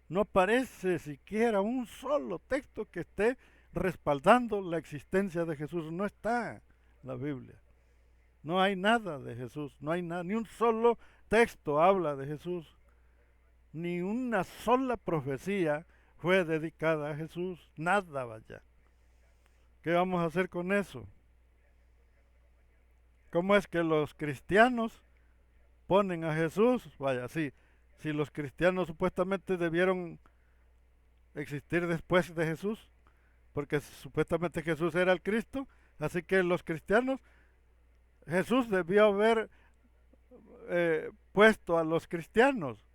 No aparece siquiera un solo texto que esté respaldando la existencia de Jesús. No está en la Biblia. No hay nada de Jesús. No hay nada. Ni un solo texto habla de Jesús. Ni una sola profecía fue dedicada a Jesús. Nada, vaya. ¿Qué vamos a hacer con eso? ¿Cómo es que los cristianos ponen a Jesús? Vaya, sí. Si los cristianos supuestamente debieron existir después de Jesús, porque supuestamente Jesús era el Cristo, así que los cristianos, Jesús debió haber puesto a los cristianos,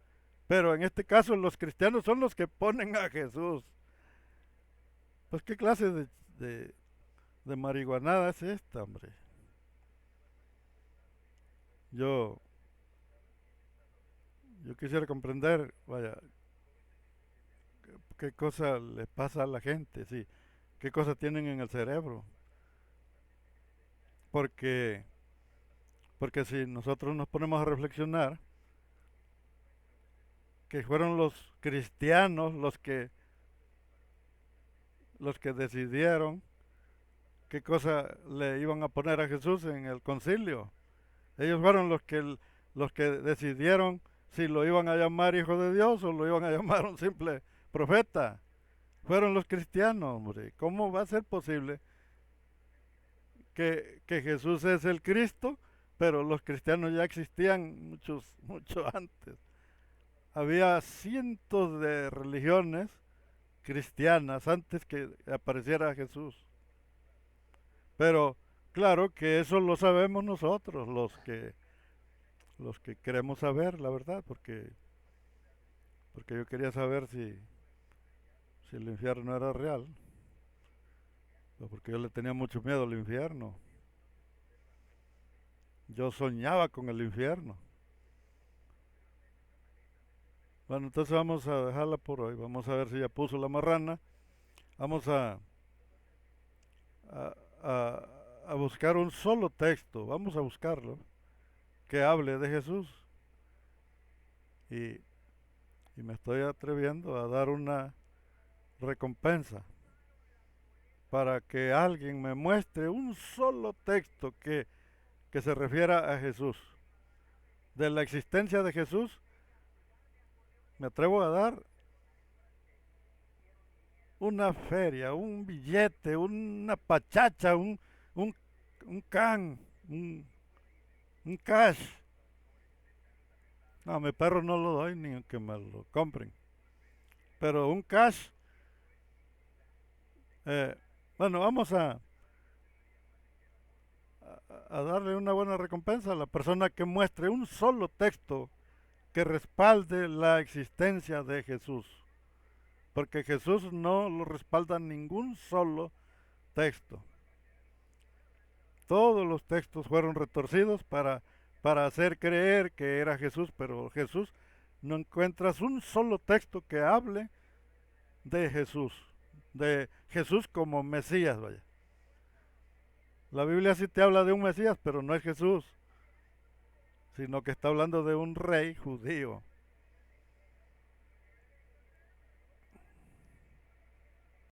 pero en este caso los cristianos son los que ponen a Jesús. Pues qué clase de, de marihuanada es esta, hombre. Yo, yo quisiera comprender, vaya, qué cosa le pasa a la gente, sí, qué cosas tienen en el cerebro, porque porque si nosotros nos ponemos a reflexionar, que fueron los cristianos los que decidieron qué cosa le iban a poner a Jesús en el concilio. Ellos fueron los que decidieron si lo iban a llamar hijo de Dios o lo iban a llamar un simple profeta. Fueron los cristianos, hombre. ¿Cómo va a ser posible que Jesús es el Cristo, pero los cristianos ya existían mucho antes? Había cientos de religiones cristianas antes que apareciera Jesús. Pero claro que eso lo sabemos nosotros, los que queremos saber la verdad, porque yo quería saber si el infierno era real, porque yo le tenía mucho miedo al infierno. Yo soñaba con el infierno. Bueno, entonces vamos a dejarla por hoy. Vamos a ver si ya puso la marrana. Vamos a, a, a buscar un solo texto. Vamos a buscarlo que hable de Jesús. Y, y me estoy atreviendo a dar una recompensa para que alguien me muestre un solo texto que se refiera a Jesús. De la existencia de Jesús, me atrevo a dar una feria, un billete, una pachacha, un, un can, un cash. No, a mi perro no lo doy ni aunque me lo compren. Pero un cash, eh, bueno, vamos a darle una buena recompensa a la persona que muestre un solo texto que respalde la existencia de Jesús. Porque Jesús no lo respalda ningún solo texto. Todos los textos fueron retorcidos para hacer creer que era Jesús, pero Jesús no encuentras un solo texto que hable de Jesús como Mesías, vaya. La Biblia sí te habla de un Mesías, pero no es Jesús, sino que está hablando de un rey judío.